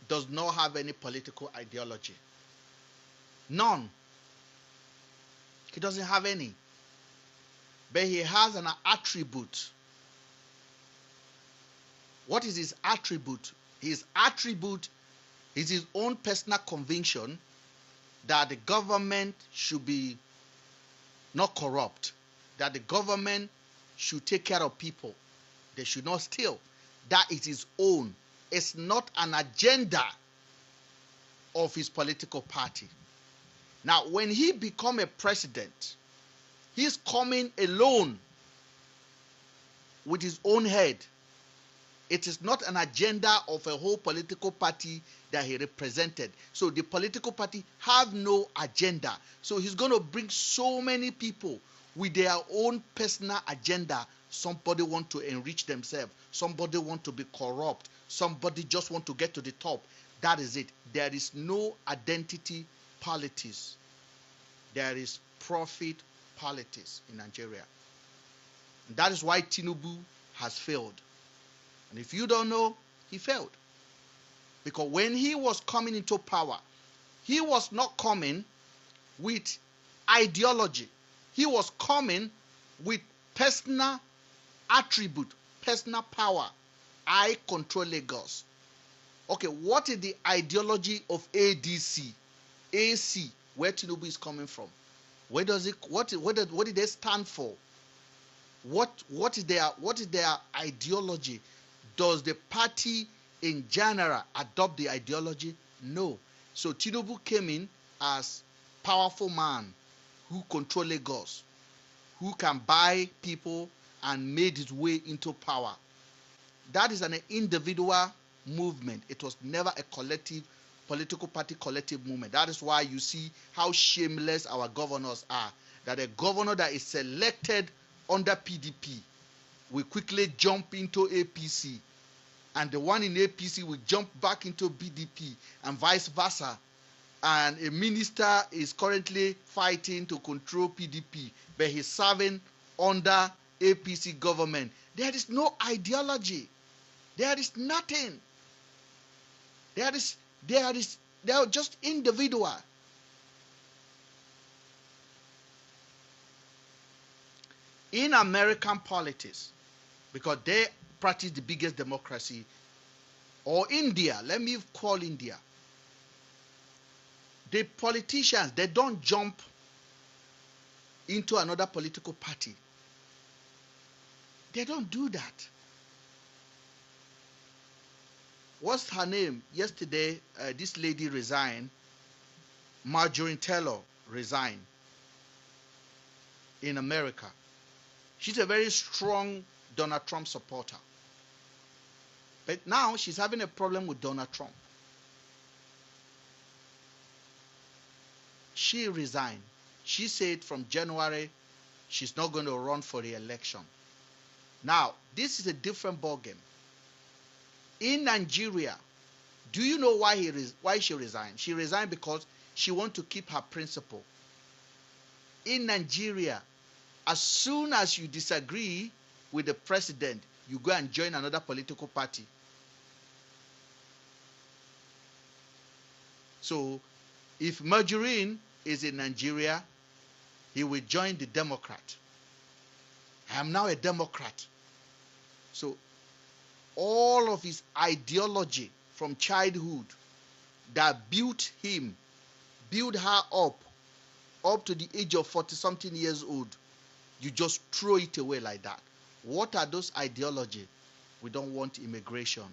does not have any political ideology. None. He doesn't have any. But he has an attribute. What is his attribute? His attribute is his own personal conviction that the government should be not corrupt, that the government should take care of people. They should not steal. That is his own. It's not an agenda of his political party. Now, when he become a president, he's coming alone with his own head. It is not an agenda of a whole political party that he represented. So the political party have no agenda. So he's going to bring so many people with their own personal agenda. Somebody want to enrich themselves. Somebody want to be corrupt. Somebody just want to get to the top. That is it. There is no identity politics. There is profit politics in Nigeria. And that is why Tinubu has failed. And if you don't know, he failed. Because when he was coming into power, he was not coming with ideology. He was coming with personal attribute, personal power. I control Lagos. Okay, what is the ideology of ADC? AC, where Tinubu is coming from? Where does it? What did they stand for? What is their ideology? Does the party in general adopt the ideology? No. So Tinubu came in as powerful man who control Lagos, who can buy people and made his way into power. That is an individual movement. It was never a collective, political party collective movement. That is why you see how shameless our governors are. That a governor that is selected under PDP will quickly jump into APC, and the one in APC will jump back into BDP, and vice versa. And a minister is currently fighting to control PDP, but he's serving under APC government. There is no ideology. There is nothing. They are just individual. In American politics, because they practice the biggest democracy, or India, let me call India, the politicians, they don't jump into another political party. They don't do that. What's her name? Yesterday, this lady resigned. Marjorie Taylor resigned in America. She's a very strong Donald Trump supporter. But now she's having a problem with Donald Trump. She resigned. She said from January she's not going to run for the election. Now, this is a different ballgame. In Nigeria, do you know why she resigned? She resigned because she wants to keep her principle. In Nigeria, as soon as you disagree with the president, you go and join another political party. So if Margarine is in Nigeria, he will join the Democrat. I am now a Democrat. So all of his ideology from childhood that built him, build her up to the age of 40-something years old, you just throw it away like that. What are those ideologies? We don't want immigration.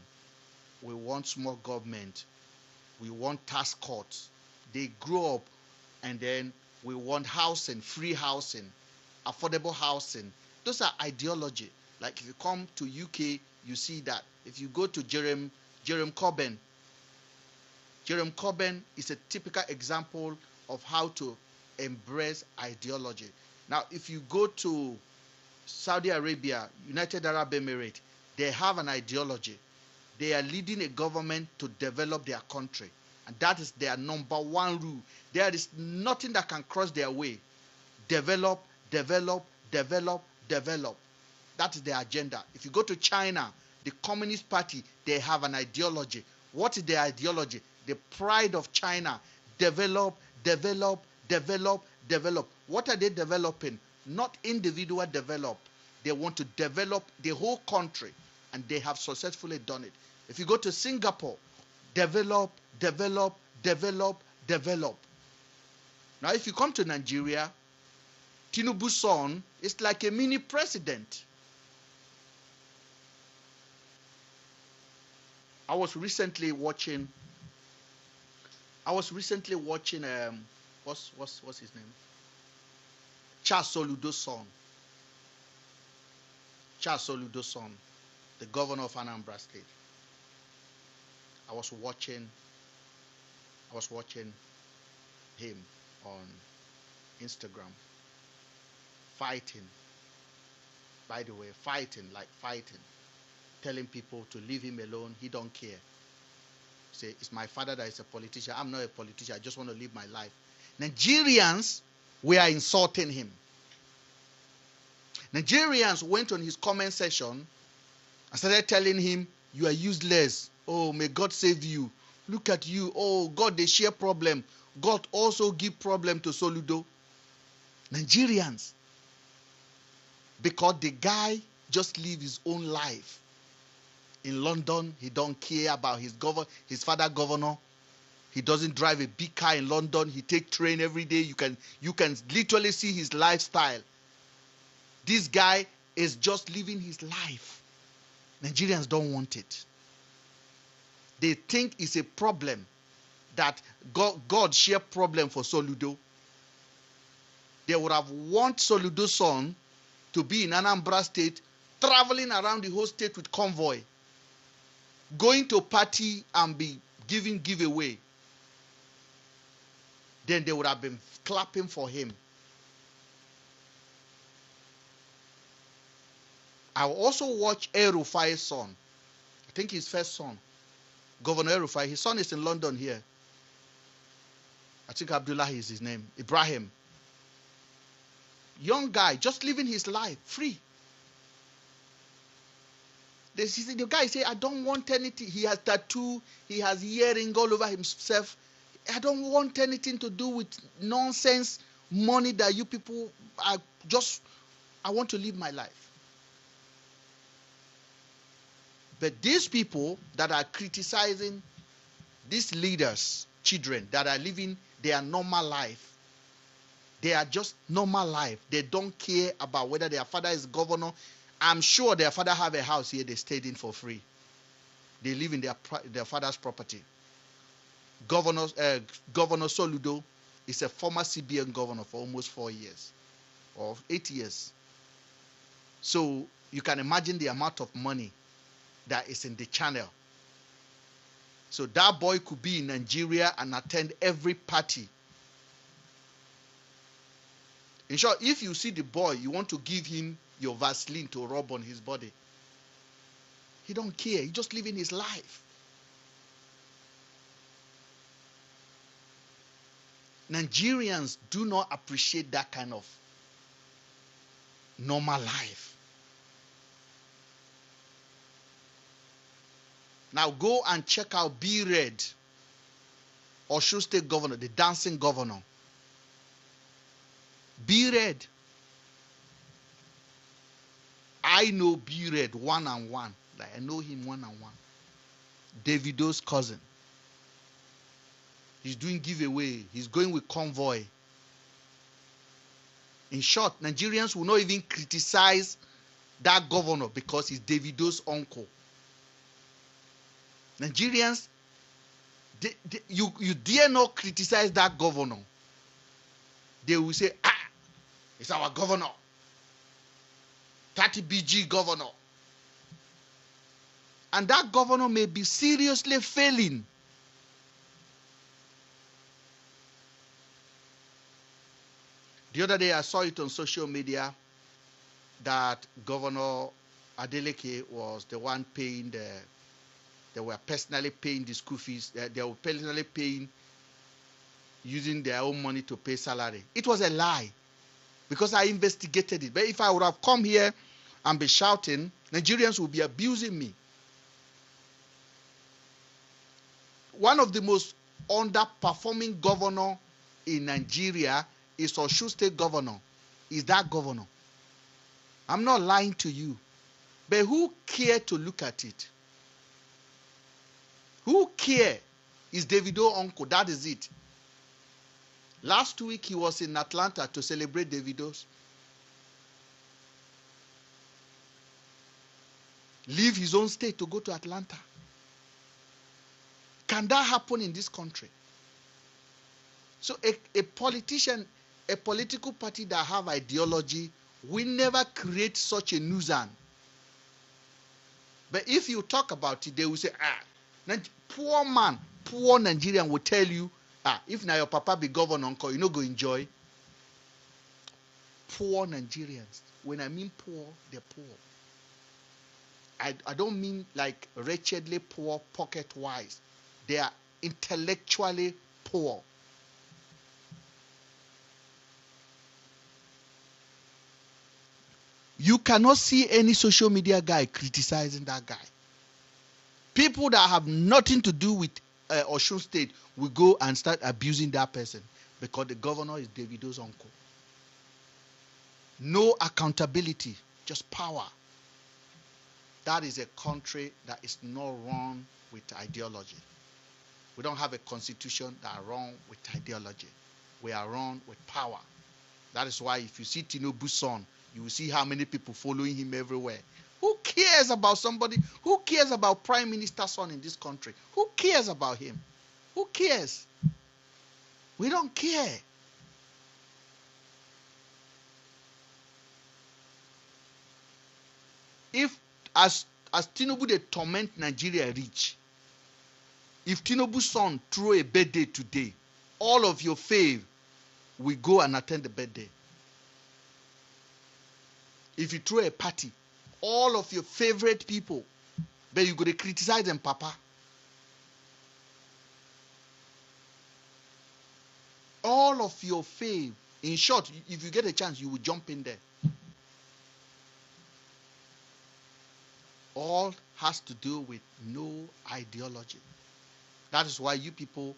We want small government. We want task courts. They grow up, and then we want housing, free housing, affordable housing. Those are ideology. Like if you come to UK, you see that. If you go to Jerome Corbyn is a typical example of how to embrace ideology. Now, if you go to Saudi Arabia, United Arab Emirates, they have an ideology. They are leading a government to develop their country. And that is their number one rule. There is nothing that can cross their way. Develop, develop, develop, develop. That is their agenda. If you go to China, the Communist Party, they have an ideology. What is their ideology? The pride of China. Develop, develop, develop, develop. What are they developing? Not individual develop. They want to develop the whole country, and they have successfully done it. If you go to Singapore, develop, develop, develop, develop. Now, if you come to Nigeria, Tinubu's son is like a mini president. I was recently watching what's his name? Charles Soludo's son, the governor of Anambra State. I was watching him on Instagram fighting. By the way, fighting, telling people to leave him alone. He don't care. Say, it's my father that is a politician. I'm not a politician. I just want to live my life. Nigerians were insulting him. Nigerians went on his comment section and started telling him, you are useless. Oh, may God save you. Look at you. Oh, God, they share problem. God also give problem to Soludo. Nigerians. Because the guy just live his own life. In London, he don't care about his father governor. He doesn't drive a big car in London. He take train every day. You can literally see his lifestyle. This guy is just living his life. Nigerians don't want it. They think it's a problem that God share problem for Soludo. They would have want Soludo's son to be in Anambra State, traveling around the whole state with convoy, going to party and be giving giveaway. Then they would have been clapping for him. I will also watch Erufai's son. I think his first son, Governor Erufai. His son is in London here. I think Abdullah is his name. Ibrahim. Young guy, just living his life, free. The guy say, I don't want anything. He has tattoo. He has earring all over himself. I don't want anything to do with nonsense money that you people are just, I want to live my life. But these people that are criticizing these leaders, children that are living their normal life, they are just normal life. They don't care about whether their father is governor. I'm sure their father have a house here they stayed in for free. They live in their father's property. Governor Soludo is a former CBN governor for almost 4 years or 8 years. So you can imagine the amount of money that is in the channel. So that boy could be in Nigeria and attend every party. In short, if you see the boy, you want to give him your Vaseline to rub on his body. He don't care. He just living his life. Nigerians do not appreciate that kind of normal life. Now go and check out B-Red, Osun State Governor, the dancing governor. B-Red. I know B-Red one-on-one. Like I know him one-on-one. Davido's cousin. He's doing giveaway. He's going with convoy. In short, Nigerians will not even criticize that governor because he's Davido's uncle. Nigerians, you dare not criticize that governor. They will say, it's our governor. 30 BG governor. And that governor may be seriously failing. The other day I saw it on social media that Governor Adeleke was the one paying they were personally paying the school fees. They were personally paying, using their own money to pay salary. It was a lie because I investigated it. But if I would have come here and be shouting, Nigerians would be abusing me. One of the most underperforming governor in Nigeria is Osun State Governor. Is that governor? I'm not lying to you. But who care to look at it? Who care? Is Davido uncle? That is it. Last week he was in Atlanta to celebrate Davido's. Leave his own state to go to Atlanta. Can that happen in this country? So a politician, a political party that have ideology will never create such a nuisance. But if you talk about it, they will say, poor man, poor Nigerian will tell you, if now your papa be governor, uncle, you no go enjoy. Poor Nigerians. When I mean poor, they're poor. I don't mean like wretchedly poor, pocket-wise. They are intellectually poor. You cannot see any social media guy criticizing that guy. People that have nothing to do with Osun State will go and start abusing that person because the governor is Davido's uncle. No accountability, just power. That is a country that is not run with ideology. We don't have a constitution that are run with ideology. We are run with power. That is why if you see Tinubu's son, you will see how many people following him everywhere. Who cares about somebody? Who cares about Prime Minister's son in this country? Who cares about him? Who cares? We don't care. If as Tinubu they torment Nigeria rich, if Tinubu's son throw a birthday today, all of your fave will go and attend the birthday. If you throw a party, all of your favorite people, but you go to criticize them, papa. All of your fave. In short, if you get a chance, you will jump in there. All has to do with no ideology. That is why you people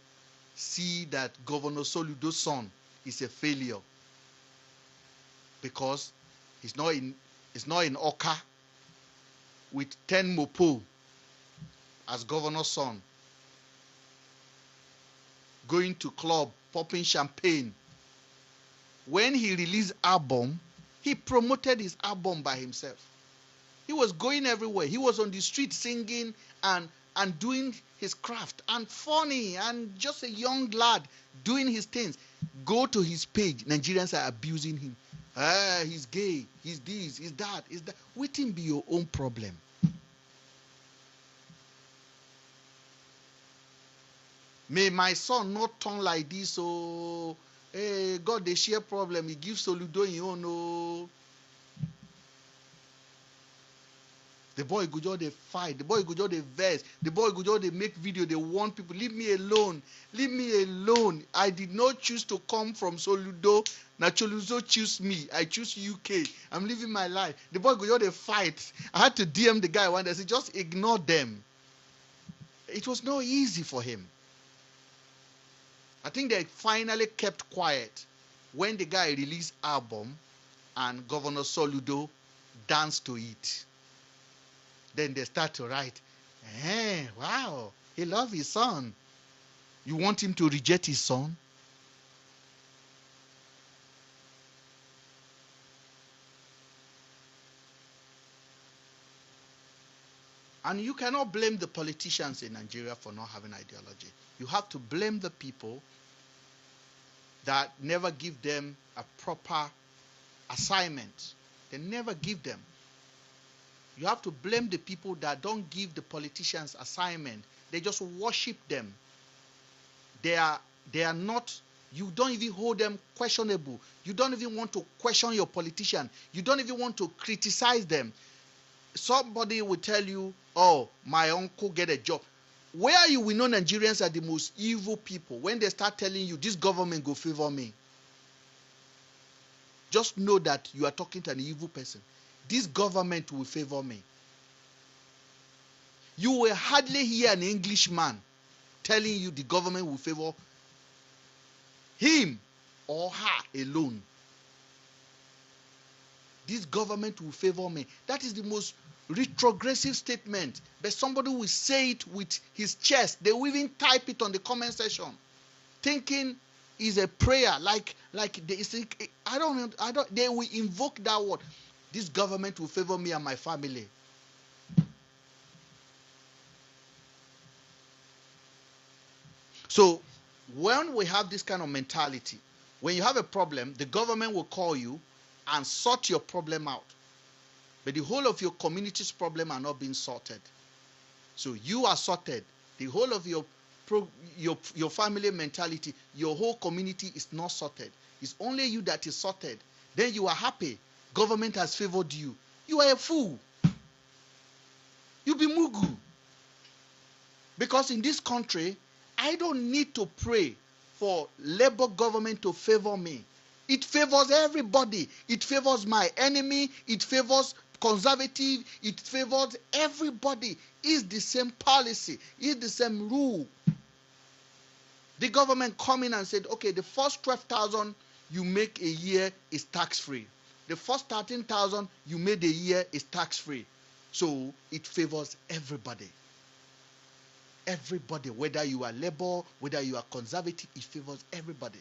see that Governor Soludo's son is a failure. Because he's not in Oka with 10 mopo as governor's son. Going to club, popping champagne. When he released album, he promoted his album by himself. He was going everywhere. He was on the street singing and doing his craft. And funny and just a young lad doing his things. Go to his page. Nigerians are abusing him. He's gay. He's this. He's that. He's that. Let him be your own problem. May my son not turn like this. Oh, hey, God, they share problem. He gives Soludo, you know. The boy go just they fight. The boy go just they vex. The boy go just they make video. They warn people, leave me alone. Leave me alone. I did not choose to come from Soludo. Now Choluzo choose me. I choose UK. I'm living my life. The boy go just they fight. I had to DM the guy one day. I said, just ignore them. It was not easy for him. I think they finally kept quiet when the guy released album and Governor Soludo danced to it. Then they start to write, wow, he loves his son. You want him to reject his son? And you cannot blame the politicians in Nigeria for not having ideology. You have to blame the people that never give them a proper assignment. They never give them. You have to blame the people that don't give the politicians assignment. They just worship them. They are not, you don't even hold them questionable. You don't even want to question your politician. You don't even want to criticize them. Somebody will tell you, oh, my uncle get a job. Where you will know Nigerians are the most evil people when they start telling you this government go favor me. Just know that you are talking to an evil person. This government will favor me. You will hardly hear an Englishman telling you the government will favor him or her alone. This government will favor me. That is the most retrogressive statement. But somebody will say it with his chest. They will even type it on the comment section, thinking is a prayer. They will invoke that word. This government will favor me and my family. So when we have this kind of mentality, when you have a problem, the government will call you and sort your problem out. But the whole of your community's problem are not being sorted. So you are sorted. The whole of your family mentality, your whole community is not sorted. It's only you that is sorted. Then you are happy. Government has favored you. You are a fool. You be mugu. Because in this country, I don't need to pray for Labour government to favor me. It favors everybody. It favors my enemy. It favors conservative. It favors everybody. It's the same policy. It's the same rule. The government come in and said, okay, the first 12,000 you make a year is tax-free. The first 13,000 you made a year is tax-free. So it favors everybody. Everybody, whether you are Labour, whether you are conservative, it favors everybody.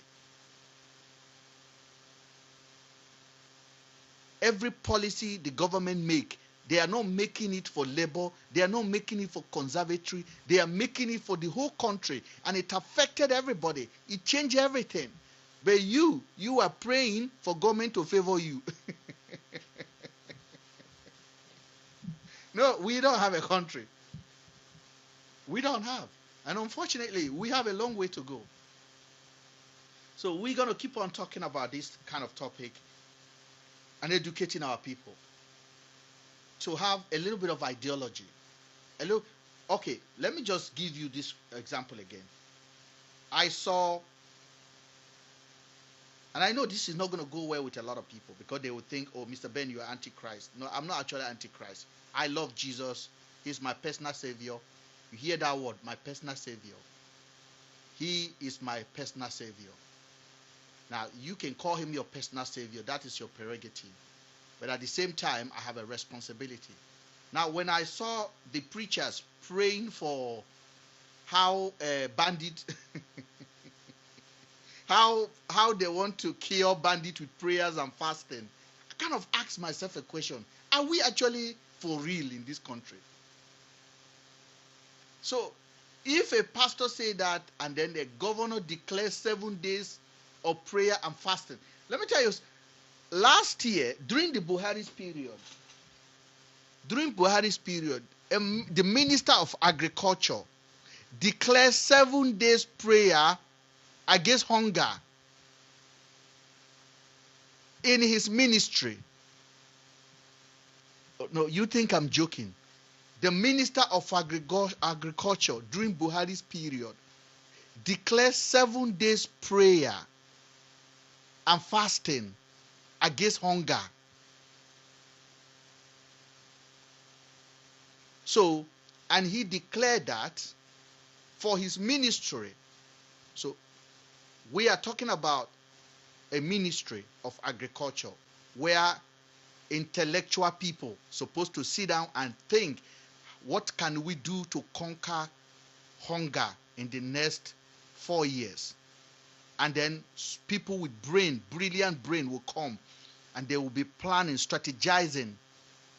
Every policy the government make, they are not making it for Labour, they are not making it for conservatory, they are making it for the whole country, and it affected everybody. It changed everything. But you are praying for government to favor you. No, we don't have a country. We don't have. And unfortunately, we have a long way to go. So we're going to keep on talking about this kind of topic and educating our people to have a little bit of ideology. Okay, let me just give you this example again. I saw, and I know this is not going to go well with a lot of people because they would think, oh, Mr. Ben, you are antichrist. No, I'm not actually antichrist. I love Jesus. He's my personal savior. You hear that word, my personal savior. He is my personal savior. Now, you can call him your personal savior. That is your prerogative. But at the same time, I have a responsibility. Now, when I saw the preachers praying for how bandit, how they want to kill bandit with prayers and fasting, I kind of asked myself a question. Are we actually for real in this country? So, if a pastor say that and then the governor declares 7 days of prayer and fasting. Let me tell you, last year, during the Buhari's period, the Minister of Agriculture declared 7 days prayer against hunger in his ministry. No, you think I'm joking. the Minister of Agriculture during Buhari's period declared 7 days prayer and fasting against hunger. So, and he declared that for his ministry. So, we are talking about a ministry of agriculture where intellectual people supposed to sit down and think, what can we do to conquer hunger in the next 4 years? And then people with brilliant brain will come and they will be planning, strategizing,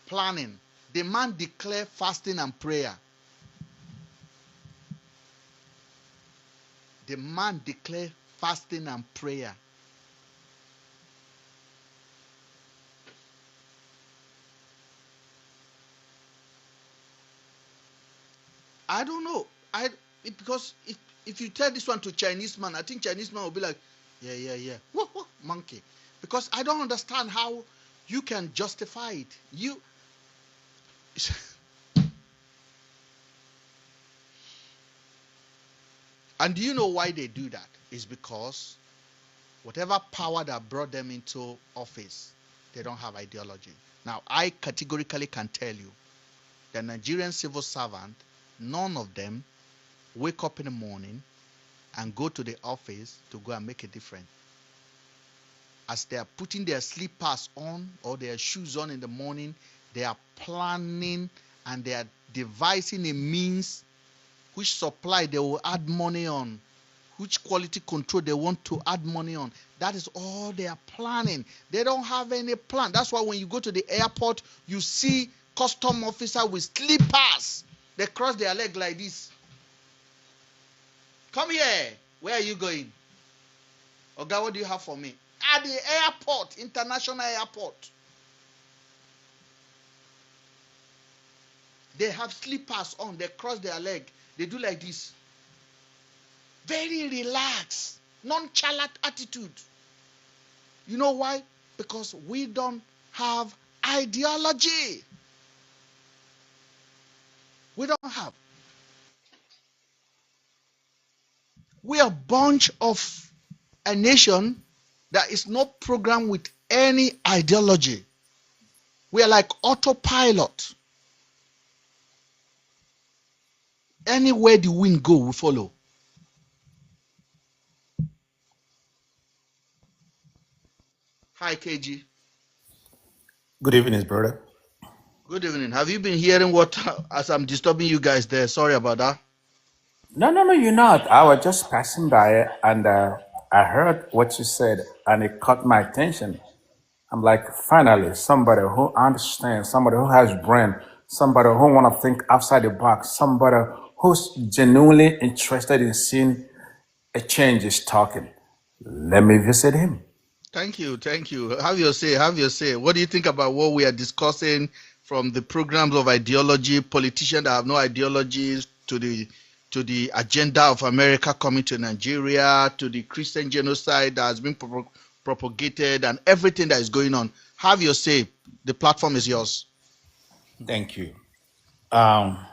planning. The man declared fasting and prayer. The man declared fasting and prayer. I don't know. Because if you tell this one to Chinese man, I think Chinese man will be like, yeah. What, monkey? Because I don't understand how you can justify it. And do you know why they do that? It's because whatever power that brought them into office, they don't have ideology. Now, I categorically can tell you, the Nigerian civil servant, none of them wake up in the morning and go to the office to go and make a difference. As they are putting their slippers on or their shoes on in the morning, they are planning and they are devising a means which supply they will add money on, which quality control they want to add money on. That is all they are planning. They don't have any plan. That's why when you go to the airport, you see custom officer with slippers. They cross their leg like this. Come here. Where are you going? Oga, what do you have for me? At the airport, international airport. They have slippers on. They cross their leg. They do like this. Very relaxed, nonchalant attitude. You know why? Because we don't have ideology. We don't have. We are a bunch of a nation that is not programmed with any ideology. We are like autopilot. Anywhere the wind go, we follow. Hi, KG. Good evening, brother. Good evening. Have you been hearing what, as I'm disturbing you guys there? Sorry about that. No, you're not. I was just passing by and I heard what you said and it caught my attention. I'm like, finally, somebody who understands, somebody who has brain, somebody who want to think outside the box, somebody who's genuinely interested in seeing a change is talking. Let me visit him. Thank you. Have your say. Have your say. What do you think about what we are discussing, from the programs of ideology, politicians that have no ideologies, to the agenda of America coming to Nigeria, to the Christian genocide that has been propagated, and everything that is going on? Have your say. The platform is yours. Thank you. Um,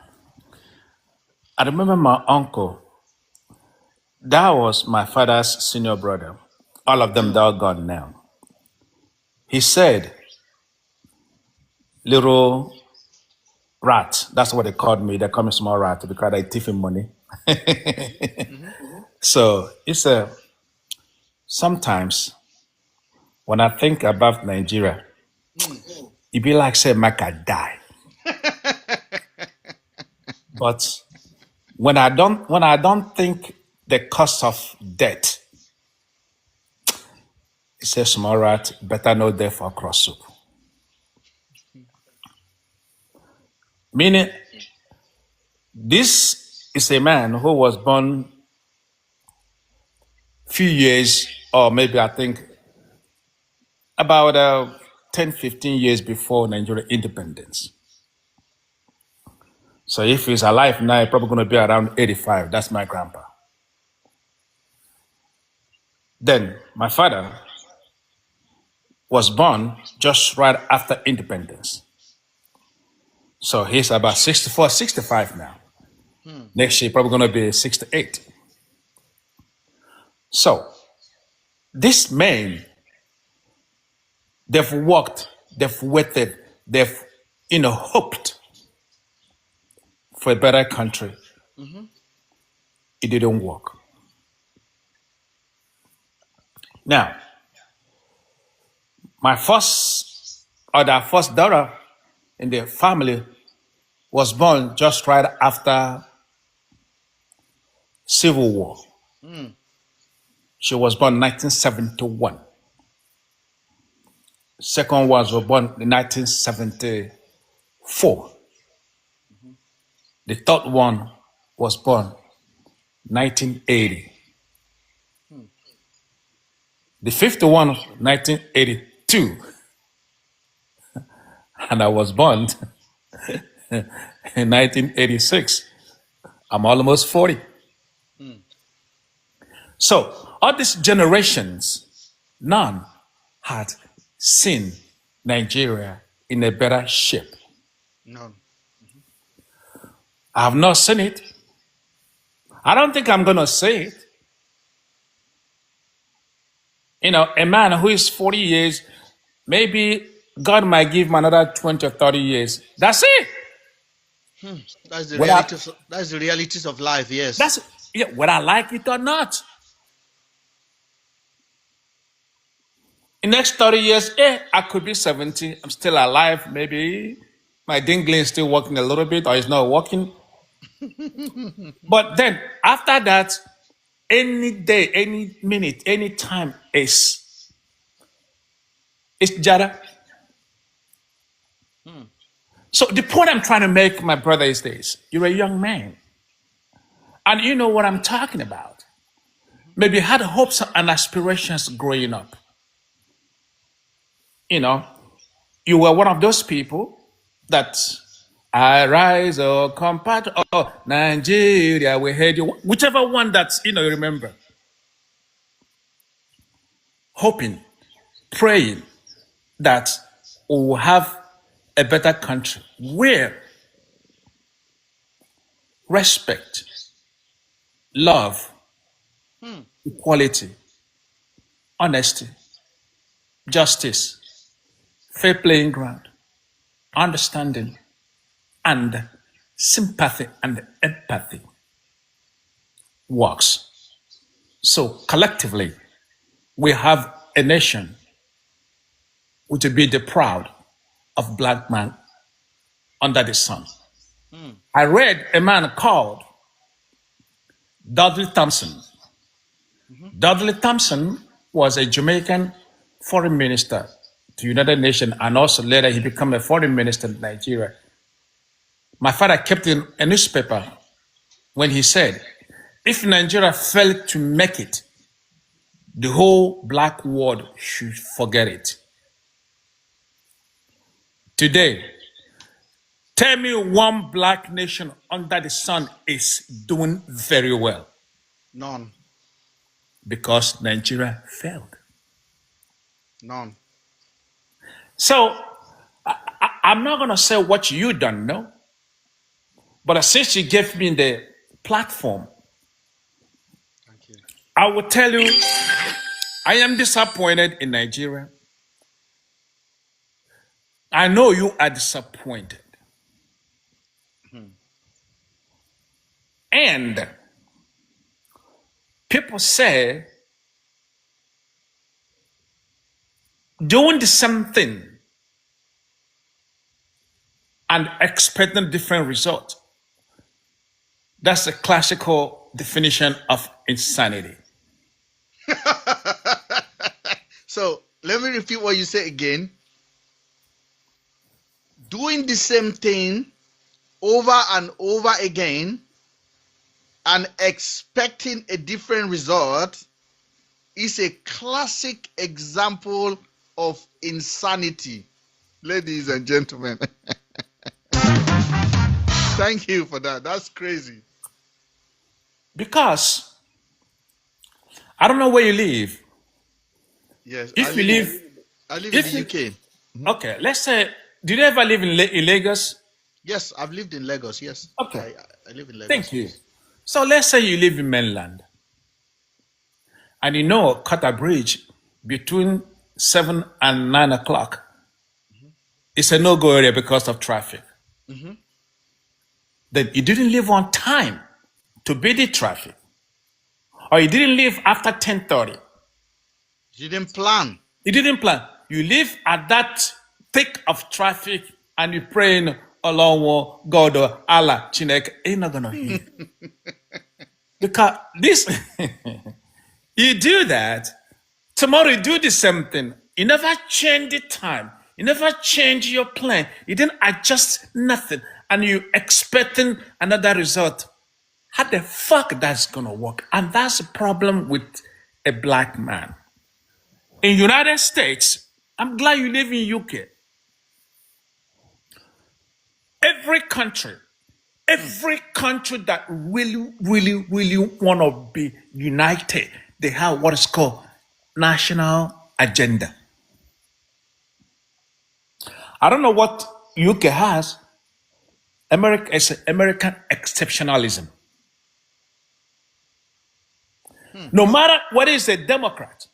I remember my uncle. That was my father's senior brother. All of them, Mm, they're all gone now. He said, little rat. That's what they called me. They call me small rat because I thief him money. mhm, So it's sometimes when I think about Nigeria, mm. it be like say Maka die. But when I don't think the cost of debt, it says small rat, better no death for cross soup. Meaning this is a man who was born few years, or maybe I think about 10, 15 years before Nigeria independence. So if he's alive now, he's probably going to be around 85. That's my grandpa. Then my father was born just right after independence. So he's about 64, 65 now. Next year, probably going to be 68. So these men, they've worked, they've waited, they've, hoped for a better country. It didn't work. Now, my first daughter in the family was born just right after Civil War. She was born in 1971. Second one was born in 1974. The third one was born 1980. The fifth one, 1982. And I was born in 1986. I'm almost 40. So all these generations, none had seen Nigeria in a better shape. None. I have not seen it. I don't think I'm going to say it. A man who is 40 years, maybe God might give him another 20 or 30 years. That's it. That's the Whether, realities. That's the realities of life. Yes. whether I like it or not. In the next 30 years, I could be 70. I'm still alive. Maybe my dingling is still working a little bit or it's not working. But then after that, any day, any minute, any time it's jada. So the point I'm trying to make, my brother, is this. You're a young man. And you know what I'm talking about. Maybe you had hopes and aspirations growing up. You were one of those people that I rise or compared or Nigeria, we heard you, whichever one that's, you remember. Hoping, praying that we will have a better country where respect, love, equality, honesty, justice, fair playing ground, understanding, and sympathy and empathy works. So collectively, we have a nation which will be the proud of black man under the sun. I read a man called Dudley Thompson. Dudley Thompson was a Jamaican foreign minister to United Nations, and also later he became a foreign minister in Nigeria. My father kept in a newspaper when he said, if Nigeria failed to make it, the whole black world should forget it. Today, tell me one black nation under the sun is doing very well. None. Because Nigeria failed. None. So, I'm not going to say what you don't know, but since you gave me the platform, Thank you. I will tell you, I am disappointed in Nigeria. I know you are disappointed. And people say doing the same thing and expecting different result. That's a classical definition of insanity. So let me repeat what you said again. Doing the same thing over and over again and expecting a different result is a classic example of insanity, ladies and gentlemen. Thank you for that. That's crazy. Because I don't know where you live. Yes, If you live, I live in the UK. Okay, let's say, did you ever live in Lagos? Yes, I've lived in Lagos. Yes, Okay, I live in thank Lagos. you. Yes. So let's say you live in mainland and you know cut a bridge between 7 and 9 o'clock. It's a no-go area because of traffic. Mm-hmm. Then you didn't leave on time to beat the traffic, or you didn't leave after 10:30. You didn't plan. You didn't plan. You live at that thick of traffic and you're praying along God or Allah, Chinek, ain't not gonna hear. Because this, you do that, tomorrow you do the same thing. You never change the time. You never change your plan. You didn't adjust nothing. And you expecting another result. How the fuck that's gonna work? And that's the problem with a black man. In United States, I'm glad you live in UK. Every country, every country that really want to be united, they have what is called national agenda. I don't know what UK has. America is American exceptionalism. No matter what is a Democrat,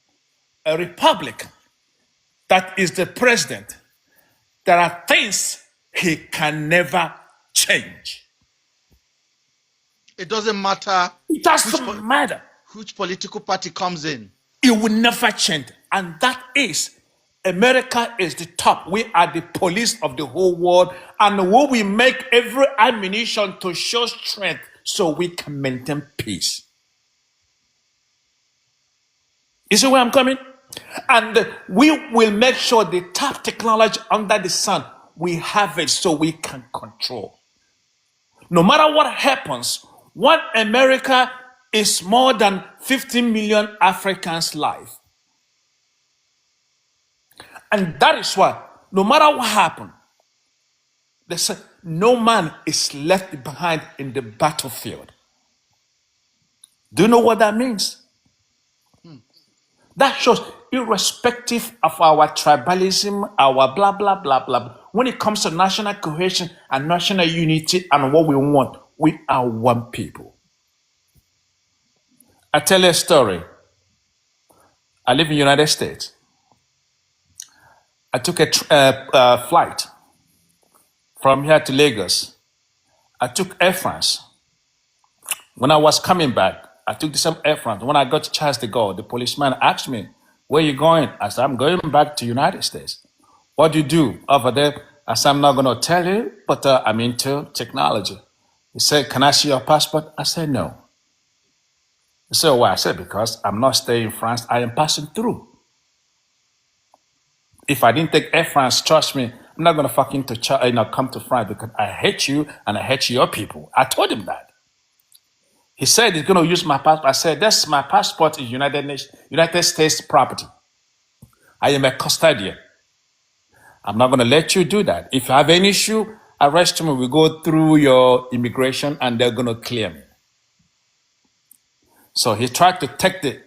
a Republican, that is the president, there are things he can never change. It doesn't matter It doesn't matter. which political party comes in. It will never change. And that is America is the top. We are the police of the whole world. And we will make every ammunition to show strength so we can maintain peace. You see where I'm coming? And we will make sure the top technology under the sun, we have it so we can control. No matter what happens, one America is more than 15 million Africans' life. And that is why, no matter what happens, they say no man is left behind in the battlefield. Do you know what that means? That shows, irrespective of our tribalism, our blah, blah, blah, blah, when it comes to national cohesion and national unity and what we want, we are one people. I tell you a story. I live in the United States. I took a flight from here to Lagos. I took Air France. When I was coming back, I took the same Air France. When I got to Charles de Gaulle, the policeman asked me, "Where are you going?" I said, "I'm going back to United States." "What do you do over there?" I said, "I'm not going to tell you, but I'm into technology." He said, "Can I see your passport?" I said, "No." He said, "Why?" I said, "Because I'm not staying in France. I am passing through. If I didn't take Air France, trust me, I'm not going to come to France because I hate you and I hate your people." I told him that. He said he's going to use my passport. I said, "That's my passport is United States property. I am a custodian. I'm not going to let you do that. If you have any issue, arrest me. We go through your immigration and they're going to clear me." So he tried to take the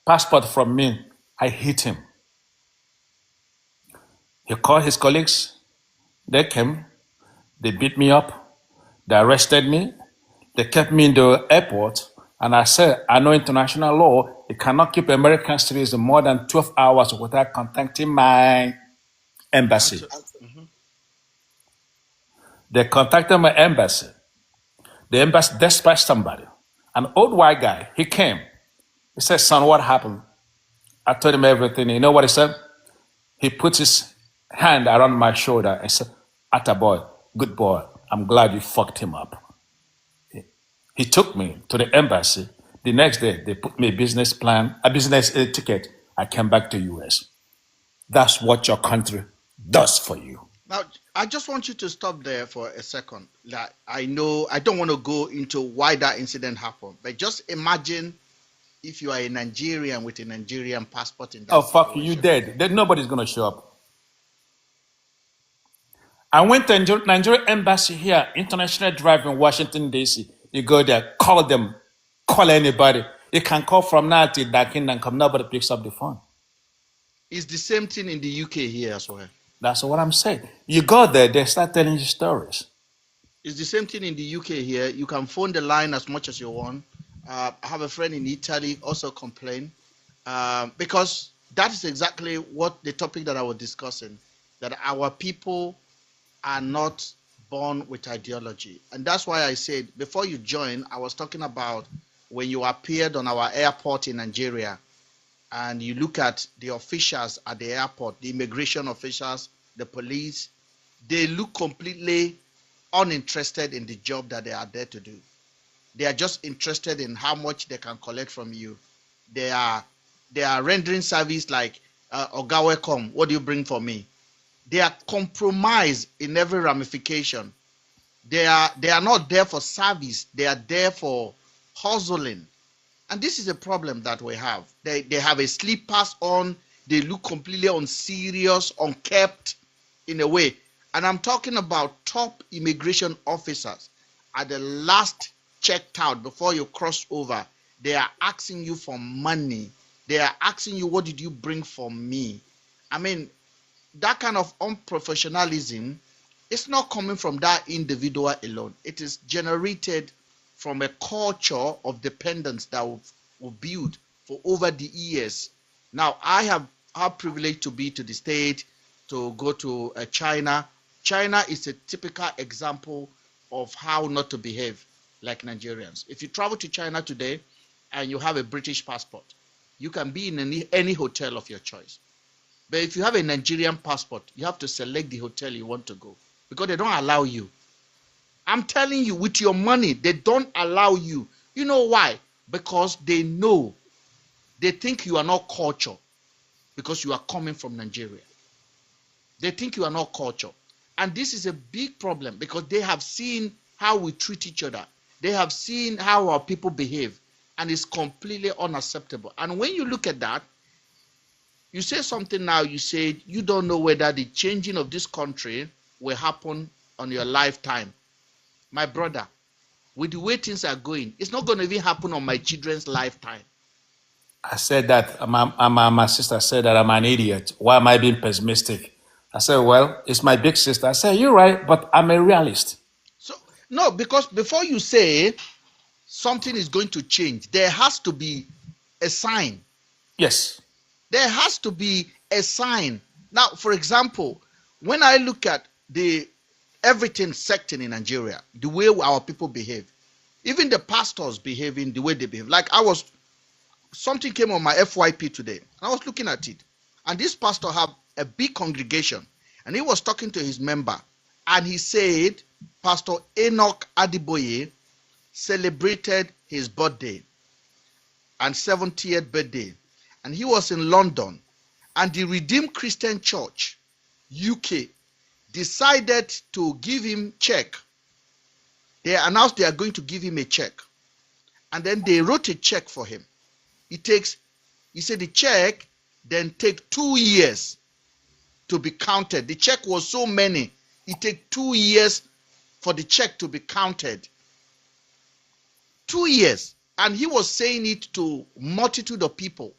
passport from me. I hit him. He called his colleagues. They came. They beat me up. They arrested me. They kept me in the airport. And I said, "I know international law. You cannot keep American citizens more than 12 hours without contacting my embassy." They contacted my embassy. The embassy dispatched somebody. An old white guy. He came. He said, "Son, what happened?" I told him everything. You know what he said? He put his hand around my shoulder and said, "Atta boy, good boy. I'm glad you fucked him up." He took me to the embassy. The next day, they put me a business ticket. I came back to US. That's what your country does for you. Now, I just want you to stop there for a second. Like, I know I don't want to go into why that incident happened, but just imagine if you are a Nigerian with a Nigerian passport in that Oh, fuck you, situation. you dead. Then nobody's going to show up. I went to Nigeria embassy here, International Drive in Washington, D.C. You go there, call them, call anybody. You can call from now till that kingdom come. Nobody picks up the phone. It's the same thing in the UK here as well. That's what I'm saying. You go there, they start telling you stories. It's the same thing in the UK here. You can phone the line as much as you want. I have a friend in Italy also complain because that is exactly what the topic that I was discussing, that our people are not born with ideology. And that's why I said before you join, I was talking about when you appeared on our airport in Nigeria and you look at the officials at the airport, the immigration officials, the police, they look completely uninterested in the job that they are there to do. They are just interested in how much they can collect from you. They are rendering service like, Oga, welcome. What do you bring for me? They are compromised in every ramification. They are not there for service. They are there for hustling. And this is a problem that we have. They have a slippers on. They look completely unserious, unkept in a way. And I'm talking about top immigration officers at the last checked out before you cross over. They are asking you for money. They are asking you, what did you bring for me? I mean, that kind of unprofessionalism is not coming from that individual alone. It is generated from a culture of dependence that we've built for over the years. Now, I have privilege to be to the state, to go to China. China is a typical example of how not to behave like Nigerians. If you travel to China today and you have a British passport, you can be in any hotel of your choice. But if you have a Nigerian passport, you have to select the hotel you want to go because they don't allow you. I'm telling you, with your money, they don't allow you. You know why? Because they know, they think you are not culture because you are coming from Nigeria. They think you are not culture. And this is a big problem because they have seen how we treat each other. They have seen how our people behave, and it's completely unacceptable. And when you look at that, you say something now, you said you don't know whether the changing of this country will happen on your lifetime. My brother, with the way things are going, it's not going to even happen on my children's lifetime. I said that my sister said that I'm an idiot. Why am I being pessimistic? I said, well, it's my big sister. I said, you're right, but I'm a realist. So, no, because before you say something is going to change, there has to be a sign. Yes. There has to be a sign. Now, for example, when I look at the everything secting in Nigeria, the way our people behave, even the pastors behaving the way they behave. Like something came on my FYP today, and I was looking at it, and this pastor have a big congregation, and he was talking to his member, and he said Pastor Enoch Adiboye celebrated his birthday and 70th birthday, and he was in London, and the Redeemed Christian Church UK decided to give him check. They announced they are going to give him a check, and then they wrote a check for him. He said the check then take 2 years to be counted. The check was so many, it take 2 years for the check to be counted. 2 years. And he was saying it to multitude of people,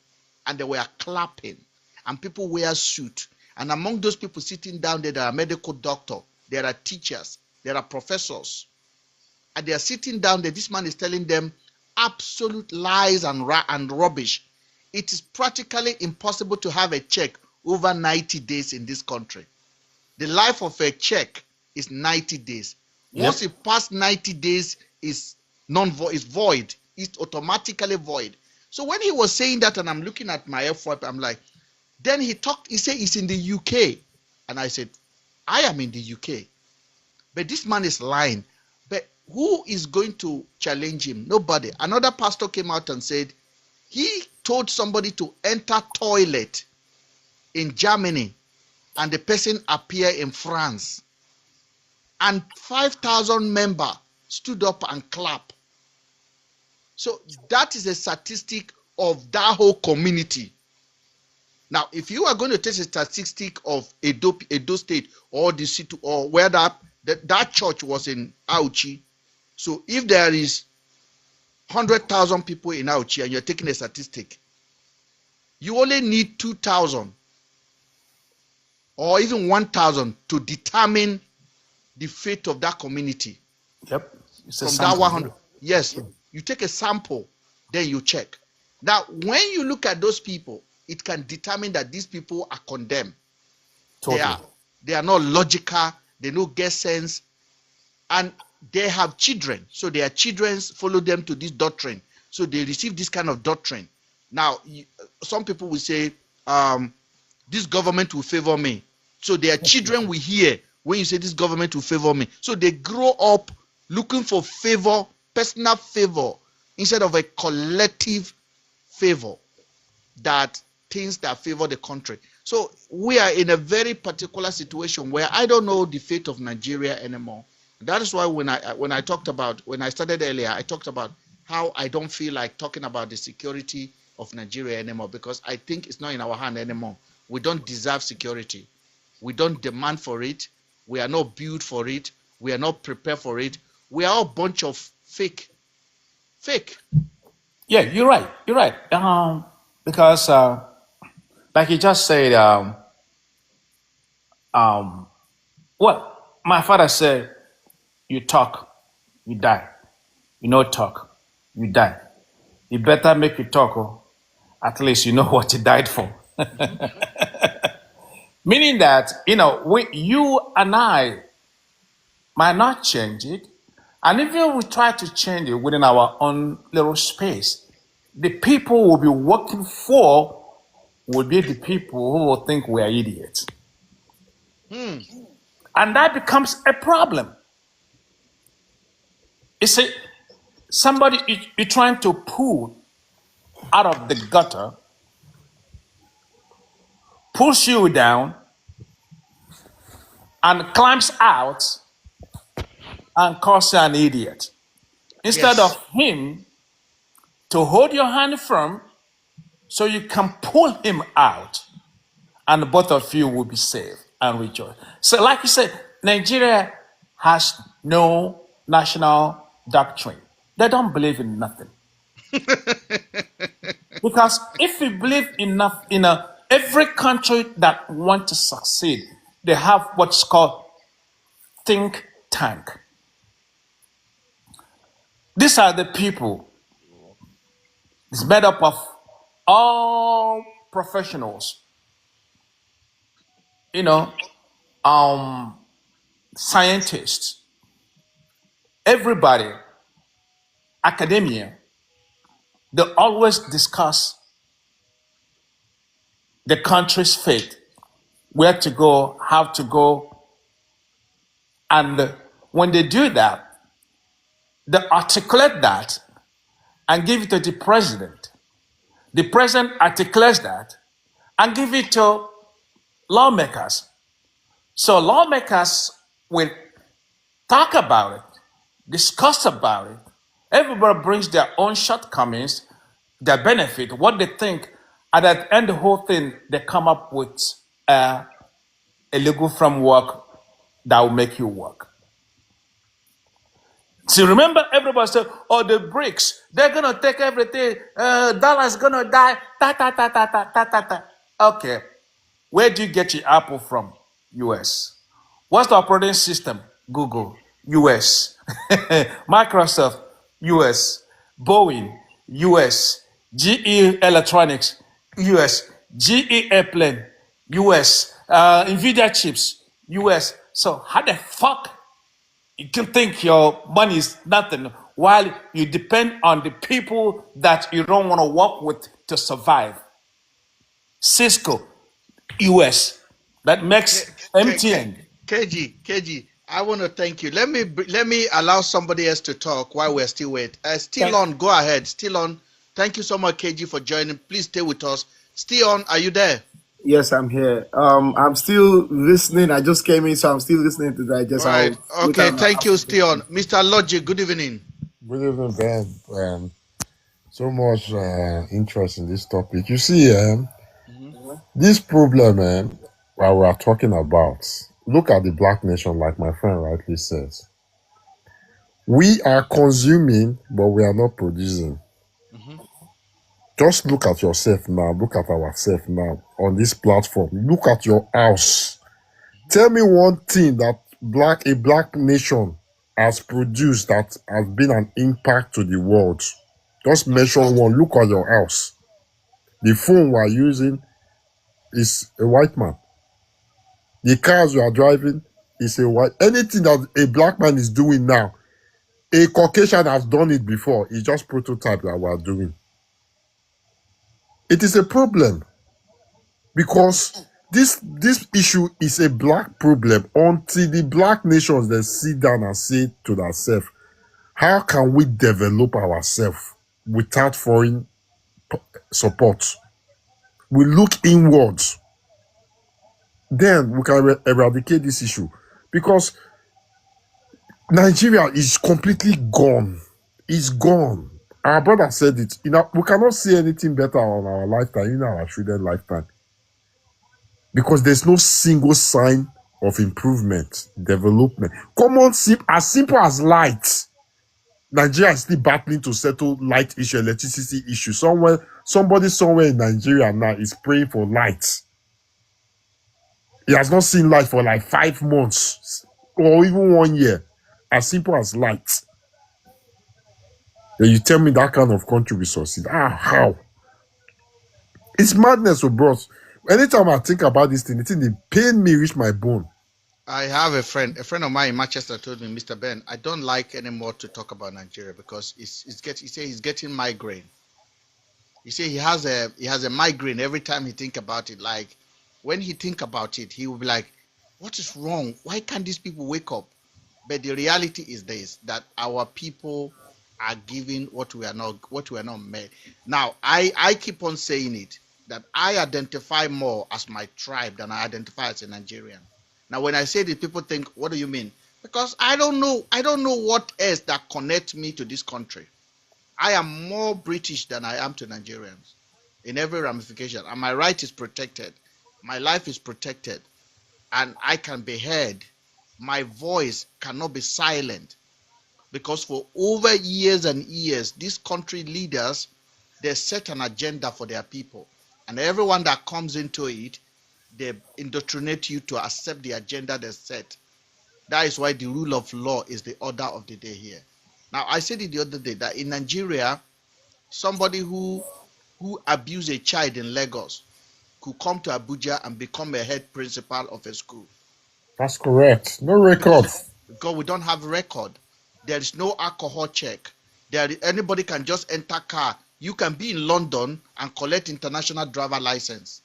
and they were clapping, and people wear suit. And among those people sitting down there are medical doctors, there are teachers, there are professors, and they are sitting down there. This man is telling them absolute lies and rubbish. It is practically impossible to have a check over 90 days in this country. The life of a check is 90 days. Once it passed 90 days, is void. It's automatically void. So when he was saying that, and I'm looking at my F1, I'm like, then he said he's in the UK. And I said, I am in the UK. But this man is lying. But who is going to challenge him? Nobody. Another pastor came out and said he told somebody to enter toilet in Germany, and the person appeared in France. And 5,000 members stood up and clapped. So that is a statistic of that whole community. Now, if you are going to take a statistic of Edo State or the city or where that church was in Auchi, so if there is 100,000 people in Auchi and you're taking a statistic, you only need 2,000 or even 1,000 to determine the fate of that community. Yep. It's a From that sample. 100. Yes, you take a sample, then you check. Now, when you look at those people, it can determine that these people are condemned. Totally. They are not logical, they don't get sense, and they have children. So their children follow them to this doctrine. So they receive this kind of doctrine. Now, some people will say, this government will favor me. So their children will hear when you say this government will favor me. So they grow up looking for favor, personal favor, instead of a collective favor, that things that favor the country. So we are in a very particular situation where I don't know the fate of Nigeria anymore. That is why when I started earlier, I talked about how I don't feel like talking about the security of Nigeria anymore, because I think it's not in our hand anymore. We don't deserve security. We don't demand for it. We are not built for it. We are not prepared for it. We are a bunch of fake. Yeah, you're right. You're right. Because, like you just said, what my father said, you talk, you die. You know, talk, you die. You better make you talk, oh, at least you know what you died for. Meaning that, you and I might not change it. And even we try to change it within our own little space, the people we'll be working for will be the people who will think we are idiots. And that becomes a problem. You see, somebody you're trying to pull out of the gutter, pulls you down, and climbs out and calls you an idiot. Instead Yes. of him to hold your hand firm so you can pull him out and both of you will be saved and rejoice. So, like you said, Nigeria has no national doctrine. They don't believe in nothing. Because if you believe enough in every country that want to succeed, they have what's called think tank. These are the people. It's made up of all professionals, you know, scientists, everybody, academia. They always discuss the country's fate, where to go, how to go. And when they do that, they articulate that and give it to the president. The president articulates that and give it to lawmakers. So lawmakers will talk about it, discuss about it. Everybody brings their own shortcomings, their benefit, what they think, and at the end of the whole thing, they come up with a legal framework that will make you work. So remember, everybody said, "Oh, the BRICS, they're gonna take everything. Dollar's gonna die." Ta ta ta ta ta ta ta ta. Okay, where do you get your Apple from? U.S. What's the operating system? Google, U.S. Microsoft, U.S. Boeing, U.S. GE Electronics, U.S. GE Airplane, U.S. Nvidia chips, U.S. So how the fuck you can think your money is nothing while you depend on the people that you don't want to work with to survive? Cisco, US, that makes MTN. KG, I want to thank you. Let me allow somebody else to talk while we're still waiting. Still on, go ahead. Still on. Thank you so much, KG, for joining. Please stay with us. Still on, are you there? Yes, I'm here. I'm still listening. I just came in, so I'm still listening to that. Just All right. I'll Okay, thank you, Still on. Mr. Logic, good evening. Good evening, Ben. So much interest in this topic. You see, this problem that we are talking about, look at the black nation, like my friend rightly says. We are consuming, but we are not producing. Just look at yourself now. Look at ourselves now on this platform. Look at your house. Tell me one thing that a black nation has produced that has been an impact to the world. Just mention one. Look at your house. The phone we are using is a white man. The cars we are driving is a white. Anything that a black man is doing now, a Caucasian has done it before. It's just prototype that we are doing. It is a problem because this issue is a black problem until the black nations then sit down and say to themselves, how can we develop ourselves without foreign support? We look inwards. Then we can eradicate this issue because Nigeria is completely gone. It's gone. Our brother said it. We cannot see anything better on our lifetime, in our children's lifetime, because there's no single sign of improvement, development. As simple as light. Nigeria is still battling to settle light issue, electricity issue. Somebody somewhere in Nigeria now is praying for light. He has not seen light for like 5 months or even 1 year. As simple as light. Then you tell me that kind of country will succeed. How? It's madness, bros. Anytime I think about this thing, it pain me reach my bone. I have a friend of mine in Manchester told me, Mr. Ben, I don't like anymore to talk about Nigeria because he said he's getting migraine. He said he has a migraine every time he think about it. Like when he think about it, he will be like, what is wrong? Why can't these people wake up? But the reality is this, that our people are giving what we are not made. Now, I keep on saying it, that I identify more as my tribe than I identify as a Nigerian. Now, when I say this, people think, what do you mean? Because I don't know what else that connects me to this country. I am more British than I am to Nigerians in every ramification. And my right is protected. My life is protected. And I can be heard. My voice cannot be silent. Because for over years and years, these country leaders, they set an agenda for their people. And everyone that comes into it, they indoctrinate you to accept the agenda they set. That is why the rule of law is the order of the day here. Now, I said it the other day that in Nigeria, somebody who abused a child in Lagos could come to Abuja and become a head principal of a school. That's correct. No record. Because we don't have record. There is no alcohol check. Anybody can just enter car. You can be in London and collect international driver license.